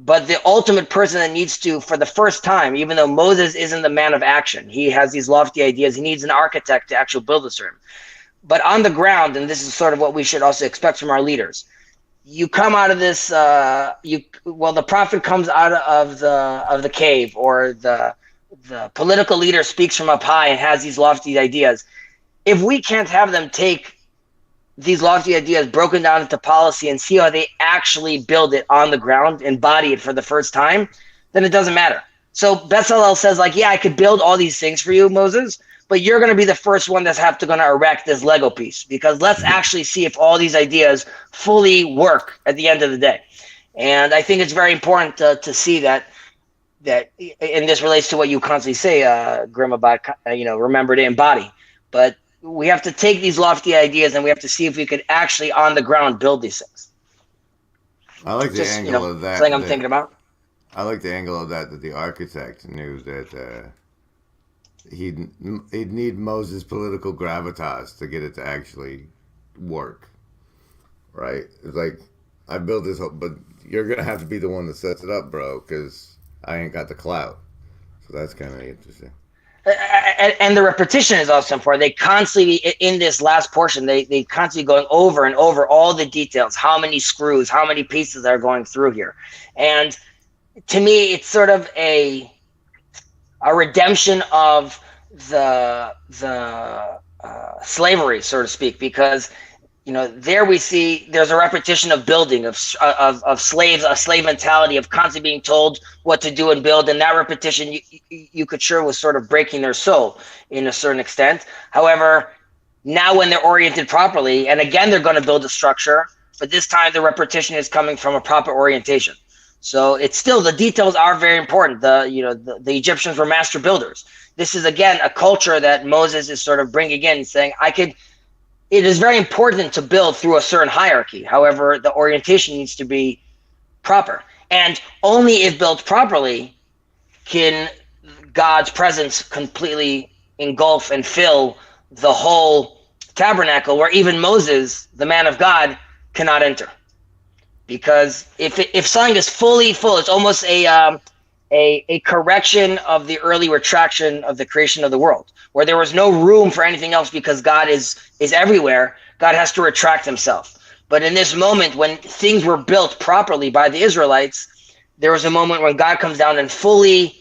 But the ultimate person that needs to, for the first time, even though Moses isn't the man of action, he has these lofty ideas, he needs an architect to actually build this for him. But on the ground, and this is sort of what we should also expect from our leaders, you come out of this, the prophet comes out of the cave, or the political leader speaks from up high and has these lofty ideas. If we can't have them take these lofty ideas broken down into policy and see how they actually build it on the ground, embody it for the first time, then it doesn't matter. So Bezalel says, I could build all these things for you, Moses, but you're going to be the first one that's going to erect this Lego piece, because let's actually see if all these ideas fully work at the end of the day. And I think it's very important to see that, and this relates to what you constantly say, Grim, about, remember to embody. But we have to take these lofty ideas and we have to see if we could actually on the ground build these things. I like the angle of that. Something I'm thinking about. I like the angle of that the architect knew that he'd need Moses' political gravitas to get it to actually work. Right? It's like, I built this, but you're going to have to be the one that sets it up, bro, because I ain't got the clout. So that's kind of interesting. and the repetition is also important. They constantly, in this last portion, they constantly going over and over all the details, how many screws, how many pieces are going through here. And to me, it's sort of a redemption of the slavery, so to speak, because there we see there's a repetition of building, of slaves, a slave mentality of constantly being told what to do and build, and that repetition you could sure was sort of breaking their soul in a certain extent. However, now when they're oriented properly, and again they're going to build a structure, but this time the repetition is coming from a proper orientation. So it's still, the details are very important. The Egyptians were master builders. This is again a culture that Moses is sort of bringing in, saying it is very important to build through a certain hierarchy. However, the orientation needs to be proper. And only if built properly can God's presence completely engulf and fill the whole tabernacle, where even Moses, the man of God, cannot enter. Because if something is fully full, it's almost a correction of the early retraction of the creation of the world, where there was no room for anything else because God is everywhere. God has to retract himself. But in this moment, when things were built properly by the Israelites, there was a moment when God comes down and fully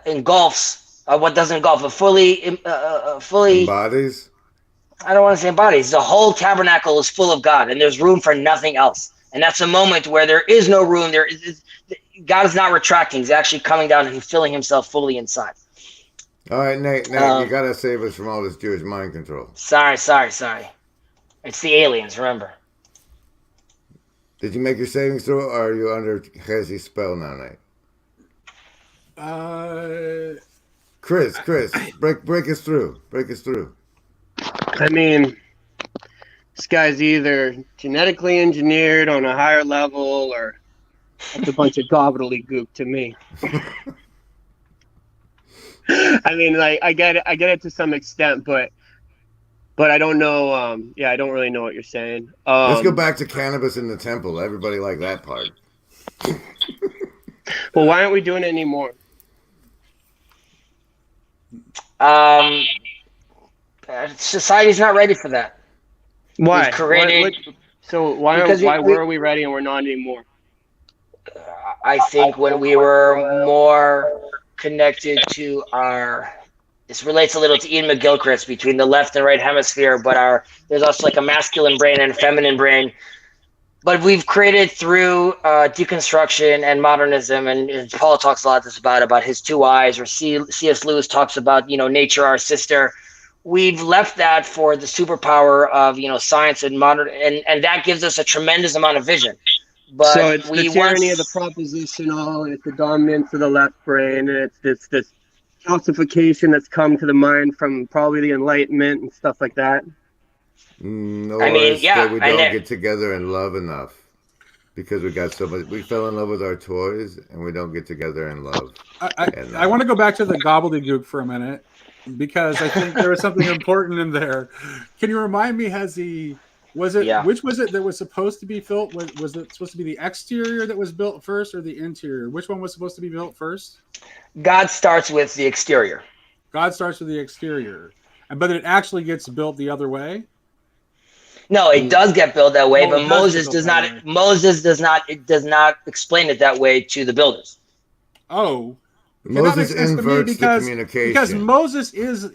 engulfs, what doesn't engulf, but fully embodies. I don't want to say embodies. The whole tabernacle is full of God, and there's room for nothing else. And that's a moment where there is no room. God is not retracting. He's actually coming down and filling himself fully inside. All right, Nate, you got to save us from all this Jewish mind control. Sorry. It's the aliens, remember. Did you make your savings throw, or are you under Chezi's spell now, Nate? Chris, break us through. I mean, this guy's either genetically engineered on a higher level, or it's a bunch of gobbledygook to me. I mean, like, I get it to some extent, but I don't know. I don't really know what you're saying. Let's go back to cannabis in the temple. Everybody liked that part. Well, why aren't we doing it anymore? Society's not ready for that. Why? We've created, why were we ready and we're not anymore? I think when we were more connected to this relates a little to Ian McGilchrist, between the left and right hemisphere, but there's also like a masculine brain and a feminine brain. But we've created through deconstruction and modernism, and Paul talks a lot about his two eyes, or C.S. Lewis talks about, nature, our sister. We've left that for the superpower of, science and modern, and that gives us a tremendous amount of vision. But so it's the tyranny of the propositional, and it's the dominance of the left brain, and it's this calcification that's come to the mind from probably the Enlightenment and stuff like that. No, that we don't get together and love enough, because we got so much. We fell in love with our toys, and we don't get together and love. I want to go back to the gobbledygook for a minute, because I think there was something important in there. Can you remind me, which was it that was supposed to be built? Was it supposed to be the exterior that was built first, or the interior? Which one was supposed to be built first? God starts with the exterior. God starts with the exterior, but it actually gets built the other way. No, it does get built that way, but Moses does not. Moses does not explain it that way to the builders. Oh, Moses inverts the communication, because Moses is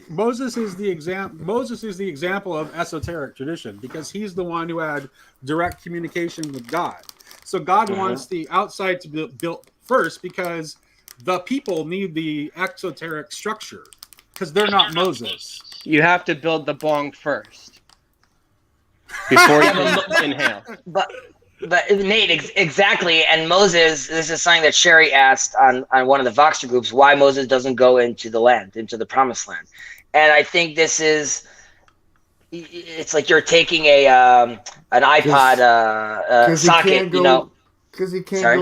the example of esoteric tradition, because he's the one who had direct communication with God. So God wants the outside to be built first, because the people need the exoteric structure, because they're not Moses. You have to build the bong first before you can inhale. But Nate, exactly. And Moses, this is something that Sherry asked on one of the Voxer groups, why Moses doesn't go into the land, into the promised land. And I think it's like you're taking an iPod socket, because he can't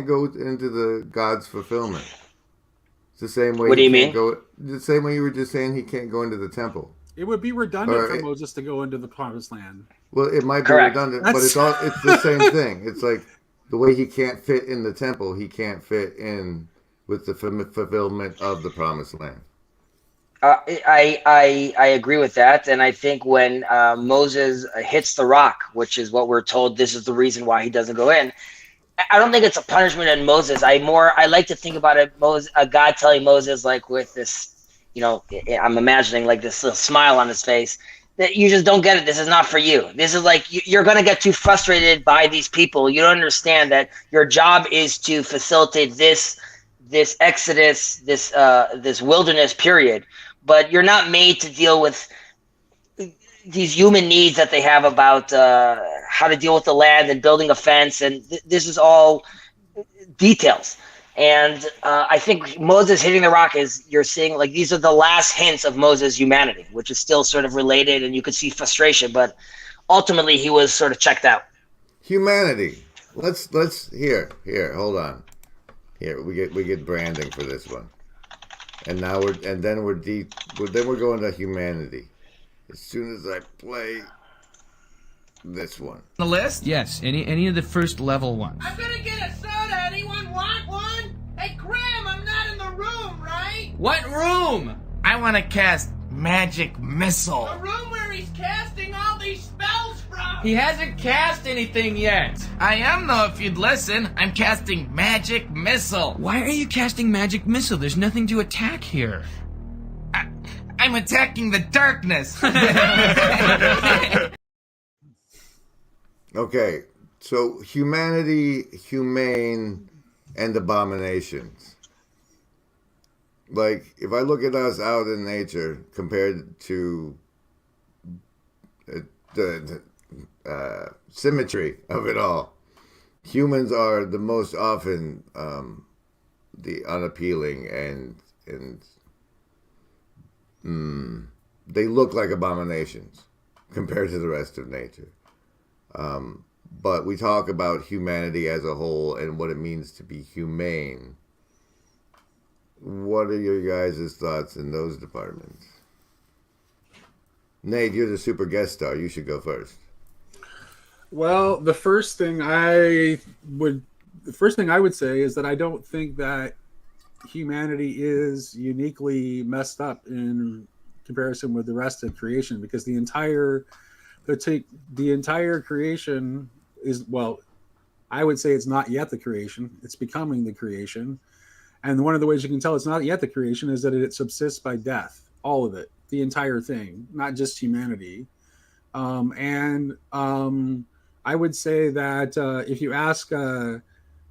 go into the God's fulfillment. It's the same way. What do you mean? The same way you were just saying he can't go into the temple. It would be redundant for Moses to go into the promised land. Well, it might be redundant, but it's the same thing. It's like the way he can't fit in the temple, he can't fit in with the fulfillment of the promised land. I agree with that, and I think when Moses hits the rock, which is what we're told, this is the reason why he doesn't go in. I don't think it's a punishment on Moses. I like to think about it, God telling Moses, like, with this, I'm imagining like this little smile on his face, that you just don't get it. This is not for you. This is like, you're going to get too frustrated by these people. You don't understand that your job is to facilitate this exodus, this wilderness period, but you're not made to deal with these human needs that they have about how to deal with the land and building a fence, and this is all details. And I think Moses hitting the rock is, you're seeing, like, these are the last hints of Moses' humanity, which is still sort of related, and you could see frustration, but ultimately he was sort of checked out. Humanity. Let's here, hold on. Here, we get branding for this one. And now we're going to humanity. As soon as I play this one. The list? Yes, any of the first level ones. I'm gonna get a soda. Anyone want one? Hey, Graham, I'm not in the room, right? What room? I want to cast Magic Missile. The room where he's casting all these spells from. He hasn't cast anything yet. I am, though, if you'd listen. I'm casting Magic Missile. Why are you casting Magic Missile? There's nothing to attack here. I'm attacking the darkness. Okay, so humanity, humane, and abominations. Like, if I look at us out in nature compared to the symmetry of it all, humans are the most often the unappealing and they look like abominations compared to the rest of nature. But we talk about humanity as a whole and what it means to be humane. What are your guys' thoughts in those departments? Nate, you're the super guest star. You should go first. Well, the first thing I would say is that I don't think that humanity is uniquely messed up in comparison with the rest of creation, because the entire creation is, well, I would say it's not yet the creation. It's becoming the creation. And one of the ways you can tell it's not yet the creation is that it subsists by death. All of it. The entire thing. Not just humanity. I would say that if you ask a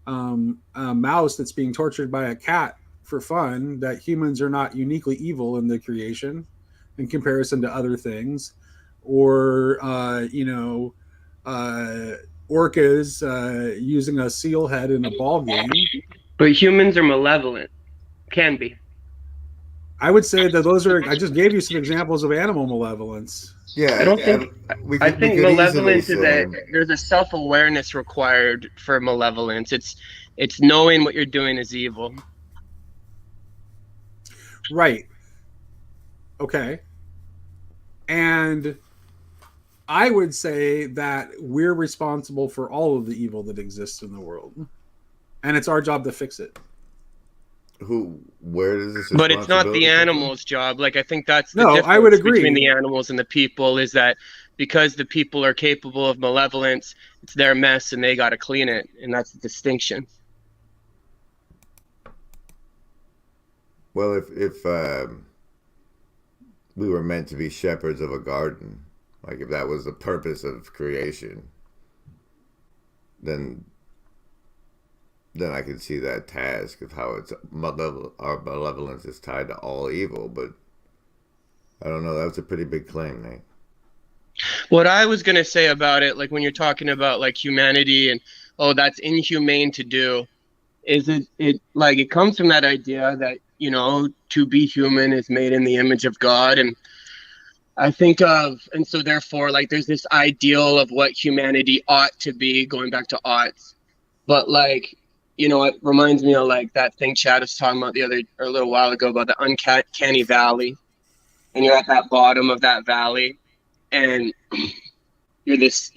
mouse that's being tortured by a cat for fun, that humans are not uniquely evil in the creation in comparison to other things. Or, orcas using a seal head in a ball game. But humans are malevolent. Can be. I would say that those are, I just gave you some examples of animal malevolence. Yeah. I don't think, I think malevolence is there's a self-awareness required for malevolence. It's knowing what you're doing is evil. Right. Okay. And I would say that we're responsible for all of the evil that exists in the world. And it's our job to fix it. Where does this? But it's not the animal's job. Like, I think that's the difference I would agree between the animals and the people, is that because the people are capable of malevolence, it's their mess and they got to clean it. And that's the distinction. Well, if we were meant to be shepherds of a garden, like if that was the purpose of creation, then I can see that task of how our malevolence is tied to all evil. But I don't know. That was a pretty big claim, Nate. What I was going to say about it, like when you're talking about like humanity and, oh, that's inhumane to do, is it comes from that idea that, to be human is made in the image of God. And I think and so therefore, like, there's this ideal of what humanity ought to be, going back to oughts. But like, it reminds me of like that thing Chad was talking about a little while ago about the uncanny valley. And you're at that bottom of that valley, and you're this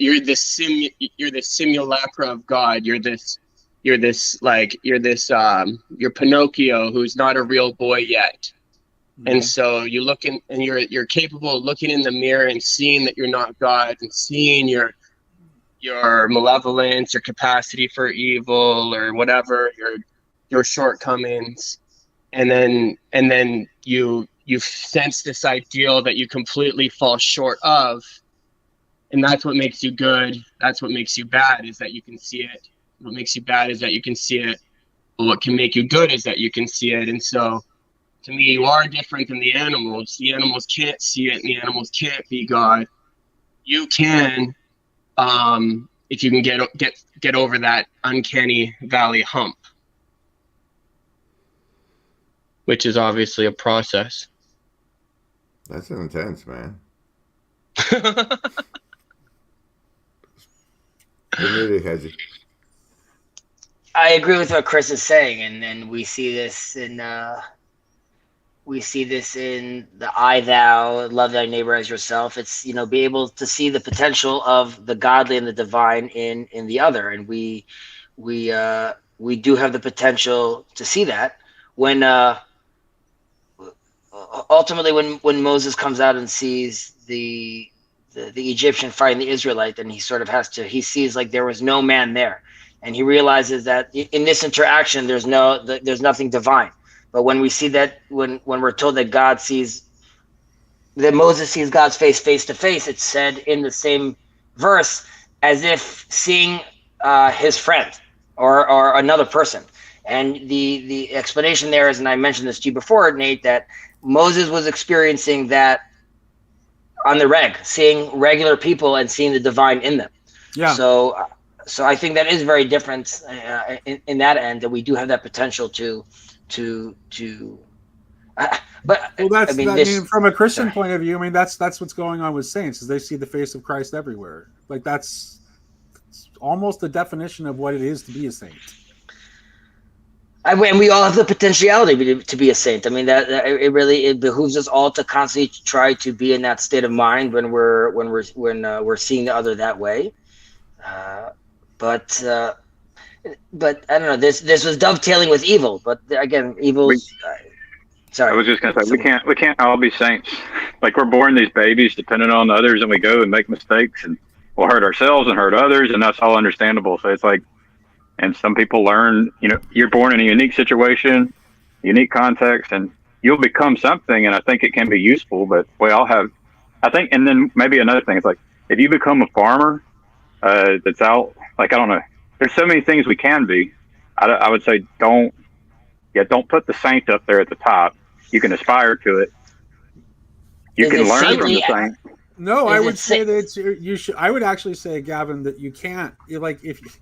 simulacra of God. You're this you're this you're Pinocchio who's not a real boy yet. And so you look in, and you're capable of looking in the mirror and seeing that you're not God, and seeing your malevolence, your capacity for evil, or whatever, your shortcomings, and then you sense this ideal that you completely fall short of, and that's what makes you good. That's what makes you bad, is that you can see it. What makes you bad is that you can see it. But what can make you good is that you can see it. And so, to me, you are different than the animals. The animals can't see it, and the animals can't be God. You can, if you can get over that uncanny valley hump, which is obviously a process. That's intense, man. I agree with what Chris is saying, and we see this in the I thou, love thy neighbor as yourself. It's, be able to see the potential of the godly and the divine in the other, and we do have the potential to see that when ultimately when Moses comes out and sees the Egyptian fighting the Israelite, and he sees like there was no man there, and he realizes that in this interaction there's nothing divine. But when we see that, when we're told that Moses sees God's face to face, it's said in the same verse as if seeing his friend or another person. And the explanation there is, and I mentioned this to you before, Nate, that Moses was experiencing that on the reg, seeing regular people and seeing the divine in them. Yeah. So I think that is very different in that end, that we do have that potential from a Christian point of view, that's what's going on with saints, is they see the face of Christ everywhere. Like that's almost the definition of what it is to be a saint. And we all have the potentiality to be a saint. That it behooves us all to constantly try to be in that state of mind when we're seeing the other that way. But I don't know. This was dovetailing with evil, but again, evil. Sorry, I was just gonna say we can't all be saints. Like, we're born these babies, dependent on others, and we go and make mistakes, and we'll hurt ourselves and hurt others, and that's all understandable. So it's like, and some people learn. You're born in a unique situation, unique context, and you'll become something. And I think it can be useful, but we all have. I think, and then maybe another thing is like, if you become a farmer, that's out. Like, I don't know. There's so many things we can be. I would say don't put the saint up there at the top. You can aspire to it. You can learn from the saint. No, I would say that you should. I would actually say, Gavin, that you can't. If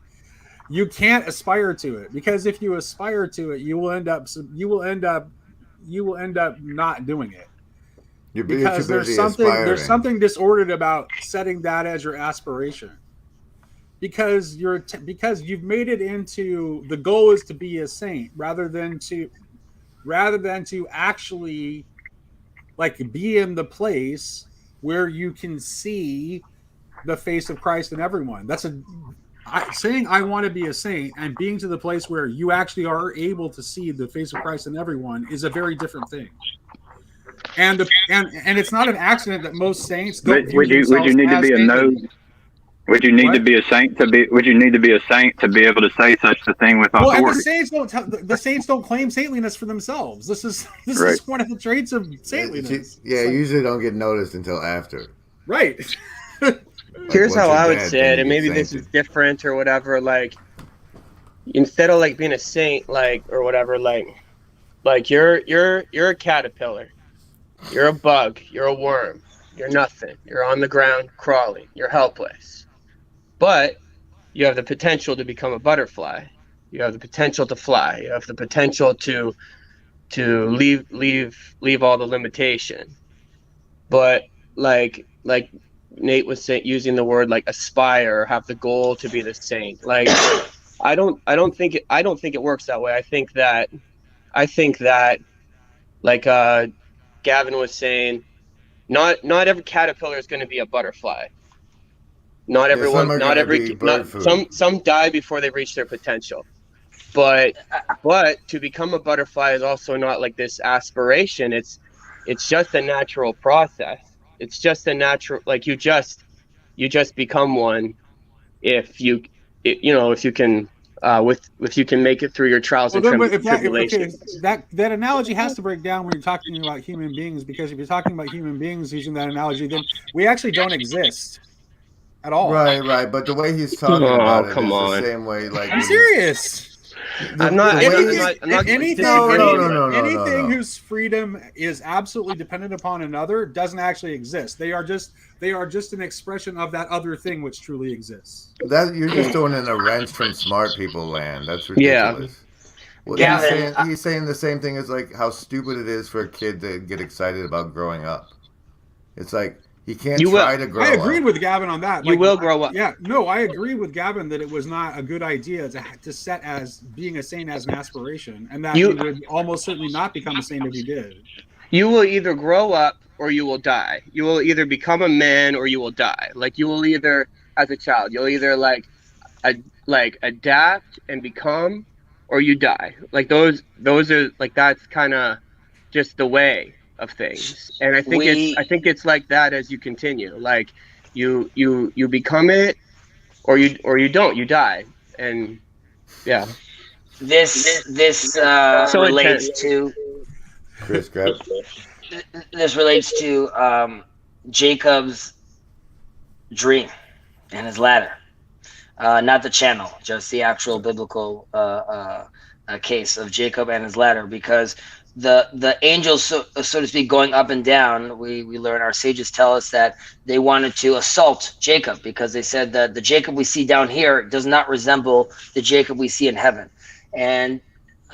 you can't aspire to it, because if you aspire to it, you will end up not doing it. Because there's something disordered about setting that as your aspiration. Because you've made it into the goal is to be a saint rather than to actually like be in the place where you can see the face of Christ in everyone. That's saying I want to be a saint and being to the place where you actually are able to see the face of Christ in everyone is a very different thing. And it's not an accident that most saints don't view themselves as Would you need to be a saint to be able to say such a thing with authority? Well, the saints don't claim saintliness for themselves. This is one of the traits of saintliness. Yeah, usually don't get noticed until after. Right. Here's how I would say it, and maybe this is different or whatever. Like, instead of like being a saint, like or whatever, like you're a caterpillar, you're a bug, you're a worm, you're nothing. You're on the ground crawling. You're helpless. But you have the potential to become a butterfly. You have the potential to fly. You have the potential to leave all the limitation. But like Nate was saying, using the word like aspire, or have the goal to be the saint. Like I don't think it works that way. I think that like Gavin was saying, not every caterpillar is going to be a butterfly. Some die before they reach their potential. But to become a butterfly is also not like this aspiration. It's just a natural process. It's just a natural, like you just become one if you can if you can make it through your trials and tribulations. That analogy has to break down when you're talking about human beings, because if you're talking about human beings using that analogy, then we actually don't exist at all. Right. But the way he's talking about it is the same way. Like, I'm serious. I'm not. Anything whose freedom is absolutely dependent upon another doesn't actually exist. They are just an expression of that other thing which truly exists. That you're just throwing in a wrench from smart people land. That's ridiculous. Yeah. Well, he's saying the same thing as like how stupid it is for a kid to get excited about growing up. It's like he can't try to grow up. I agreed with Gavin on that. You will grow up. Yeah, no, I agree with Gavin that it was not a good idea to set as being a saint as an aspiration, and that you would almost certainly not become a saint if you did. You will either grow up or you will die. You will either become a man or you will die. Like you will either, as a child, you'll either like adapt and become, or you die. Like those are like, that's kind of just the way of things. And I think it's like that as you continue. Like you become it, or you don't. You die. And yeah. This relates to Chris, grab. This relates to Jacob's dream and his ladder, not the channel, just the actual biblical case of Jacob and his ladder, because the angels, so to speak, going up and down, we learn, our sages tell us that they wanted to assault Jacob because they said that the Jacob we see down here does not resemble the Jacob we see in heaven. And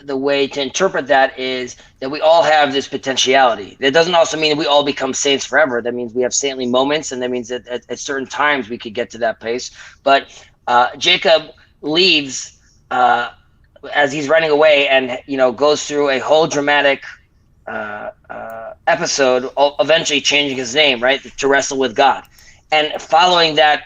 the way to interpret that is that we all have this potentiality. That doesn't also mean that we all become saints forever. That means we have saintly moments, and that means that at certain times we could get to that place. But Jacob leaves as he's running away, and goes through a whole dramatic episode, eventually changing his name, right, to wrestle with God. And following that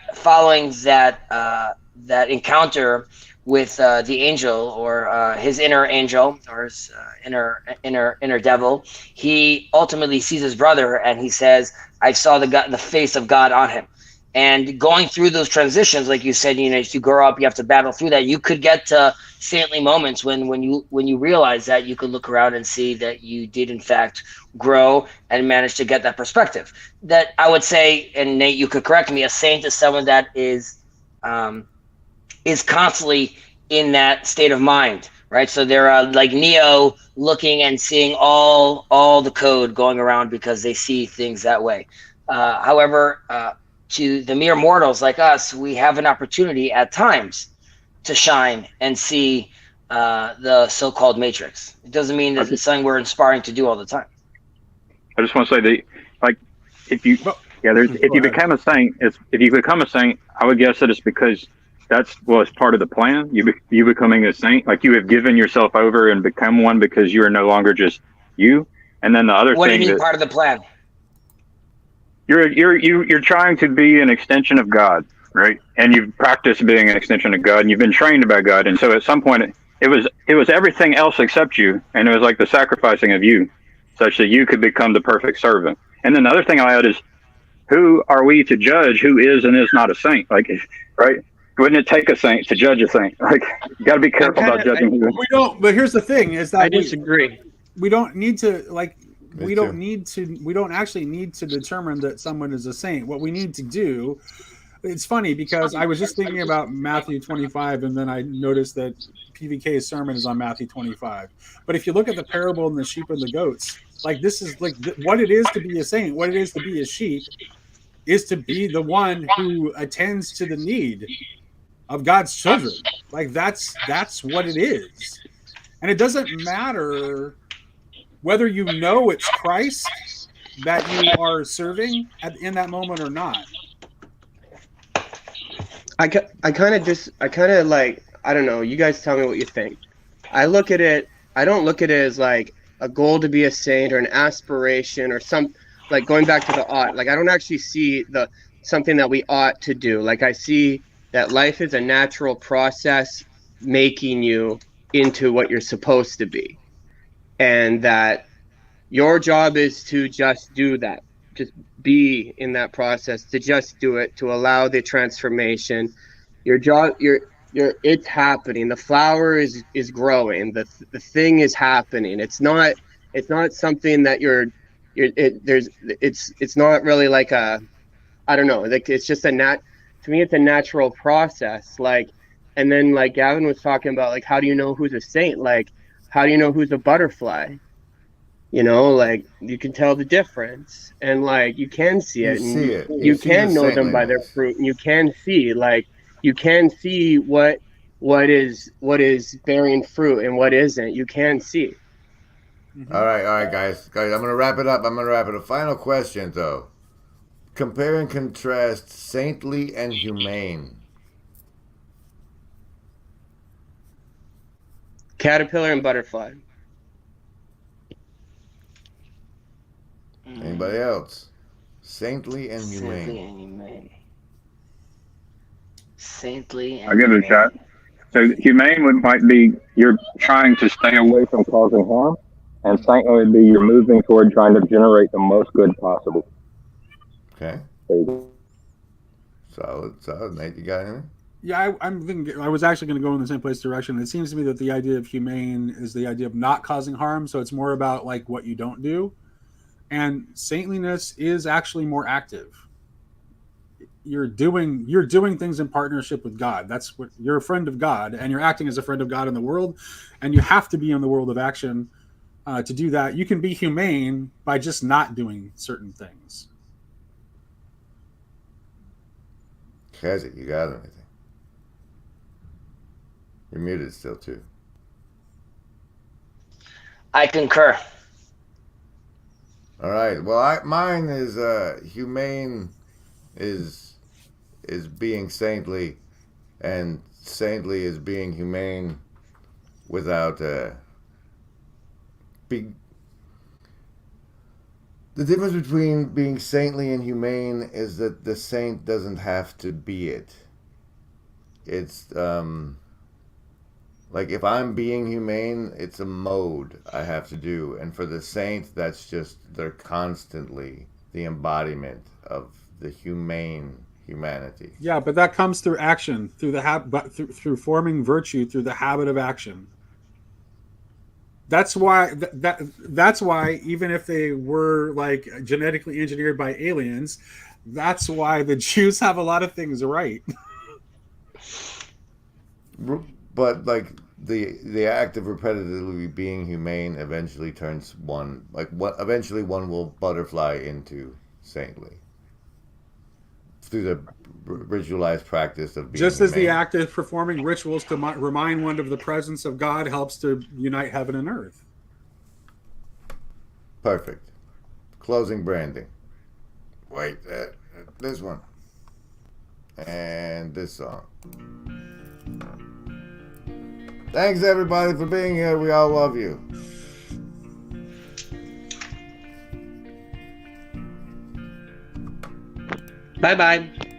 encounter with the angel, or his inner angel, or his inner devil, he ultimately sees his brother, and he says, "I saw the face of God on him." And going through those transitions, like you said, as you grow up, you have to battle through that. You could get to saintly moments when you realize that you could look around and see that you did in fact grow and manage to get that perspective. That I would say, and Nate, you could correct me, a saint is someone that is constantly in that state of mind, right? So they're like Neo, looking and seeing all the code going around because they see things that way. However, to the mere mortals like us, we have an opportunity at times to shine and see the so-called matrix. It doesn't mean that it's something we're inspiring to do all the time. I just want to say if you become a saint, I would guess that it's because it's part of the plan. You becoming a saint, like you have given yourself over and become one because you are no longer just you. And then the other what thing, do you mean part of the plan? You're trying to be an extension of God, right? And you've practiced being an extension of God, and you've been trained by God. And so at some point, it was everything else except you, and it was like the sacrificing of you, such that you could become the perfect servant. And then the other thing I'll add is, who are we to judge who is and is not a saint? Like, right? Wouldn't it take a saint to judge a saint? Like, you got to be careful about judging. We don't. But here's the thing: is that I disagree. We don't need to like. We don't actually need to determine that someone is a saint. What we need to do, it's funny because I was just thinking about Matthew 25, and then I noticed that PVK's sermon is on Matthew 25. But if you look at the parable and the sheep and the goats, like this is like what it is to be a saint, what it is to be a sheep, is to be the one who attends to the need of God's children. Like that's what it is. And it doesn't matter whether you know it's Christ that you are serving in that moment or not. I kind of like, I don't know, you guys tell me what you think. I don't look at it as like a goal to be a saint or an aspiration or some, like going back to the ought. Like I don't actually see something that we ought to do. Like I see that life is a natural process making you into what you're supposed to be, and that your job is to just do that, just be in that process, to just do it, to allow the transformation. Your job, it's happening. The flower is growing. The thing is happening. It's not something that it's not really like a, I don't know, like it's just to me it's a natural process. Like, and then like Gavin was talking about, like, how do you know who's a saint? Like, how do you know who's a butterfly? You know, like, you can tell the difference, and like you can see it, and see it. You see can the know them by their saintliness. fruit, and you can see, like, you can see what is bearing fruit and what isn't. You can see. All right, guys. I'm gonna wrap it up. A final question, though. Compare and contrast saintly and humane. Caterpillar and butterfly. Anybody else? Saintly and humane. Saintly and humane. Saintly and I'll give it a shot. So humane might be you're trying to stay away from causing harm, and saintly would be you're moving toward trying to generate the most good possible. Okay. There you go. Solid. Nate, you got anything? Yeah, I'm thinking. I was actually going to go in the same direction. It seems to me that the idea of humane is the idea of not causing harm. So it's more about like what you don't do, and saintliness is actually more active. You're doing things in partnership with God. That's what you're a friend of God, and you're acting as a friend of God in the world, and you have to be in the world of action to do that. You can be humane by just not doing certain things. Kazi, you got anything? You're muted still, too. I concur. All right. Well, mine is humane is being saintly, and saintly is being humane without big. The difference between being saintly and humane is that the saint doesn't have to be it. It's like if I'm being humane, it's a mode I have to do, and for the saint, that's just they're constantly the embodiment of the humanity. Yeah, but that comes through action, through the through forming virtue, through the habit of action. That's why that's why even if they were like genetically engineered by aliens, that's why the Jews have a lot of things right. But like the act of repetitively being humane eventually turns one eventually one will butterfly into saintly through the ritualized practice of being Just as the humane. act of performing rituals to remind one of the presence of God helps to unite heaven and earth. Perfect. Closing branding. Wait, this one. And this song. Thanks everybody for being here. We all love you. Bye-bye.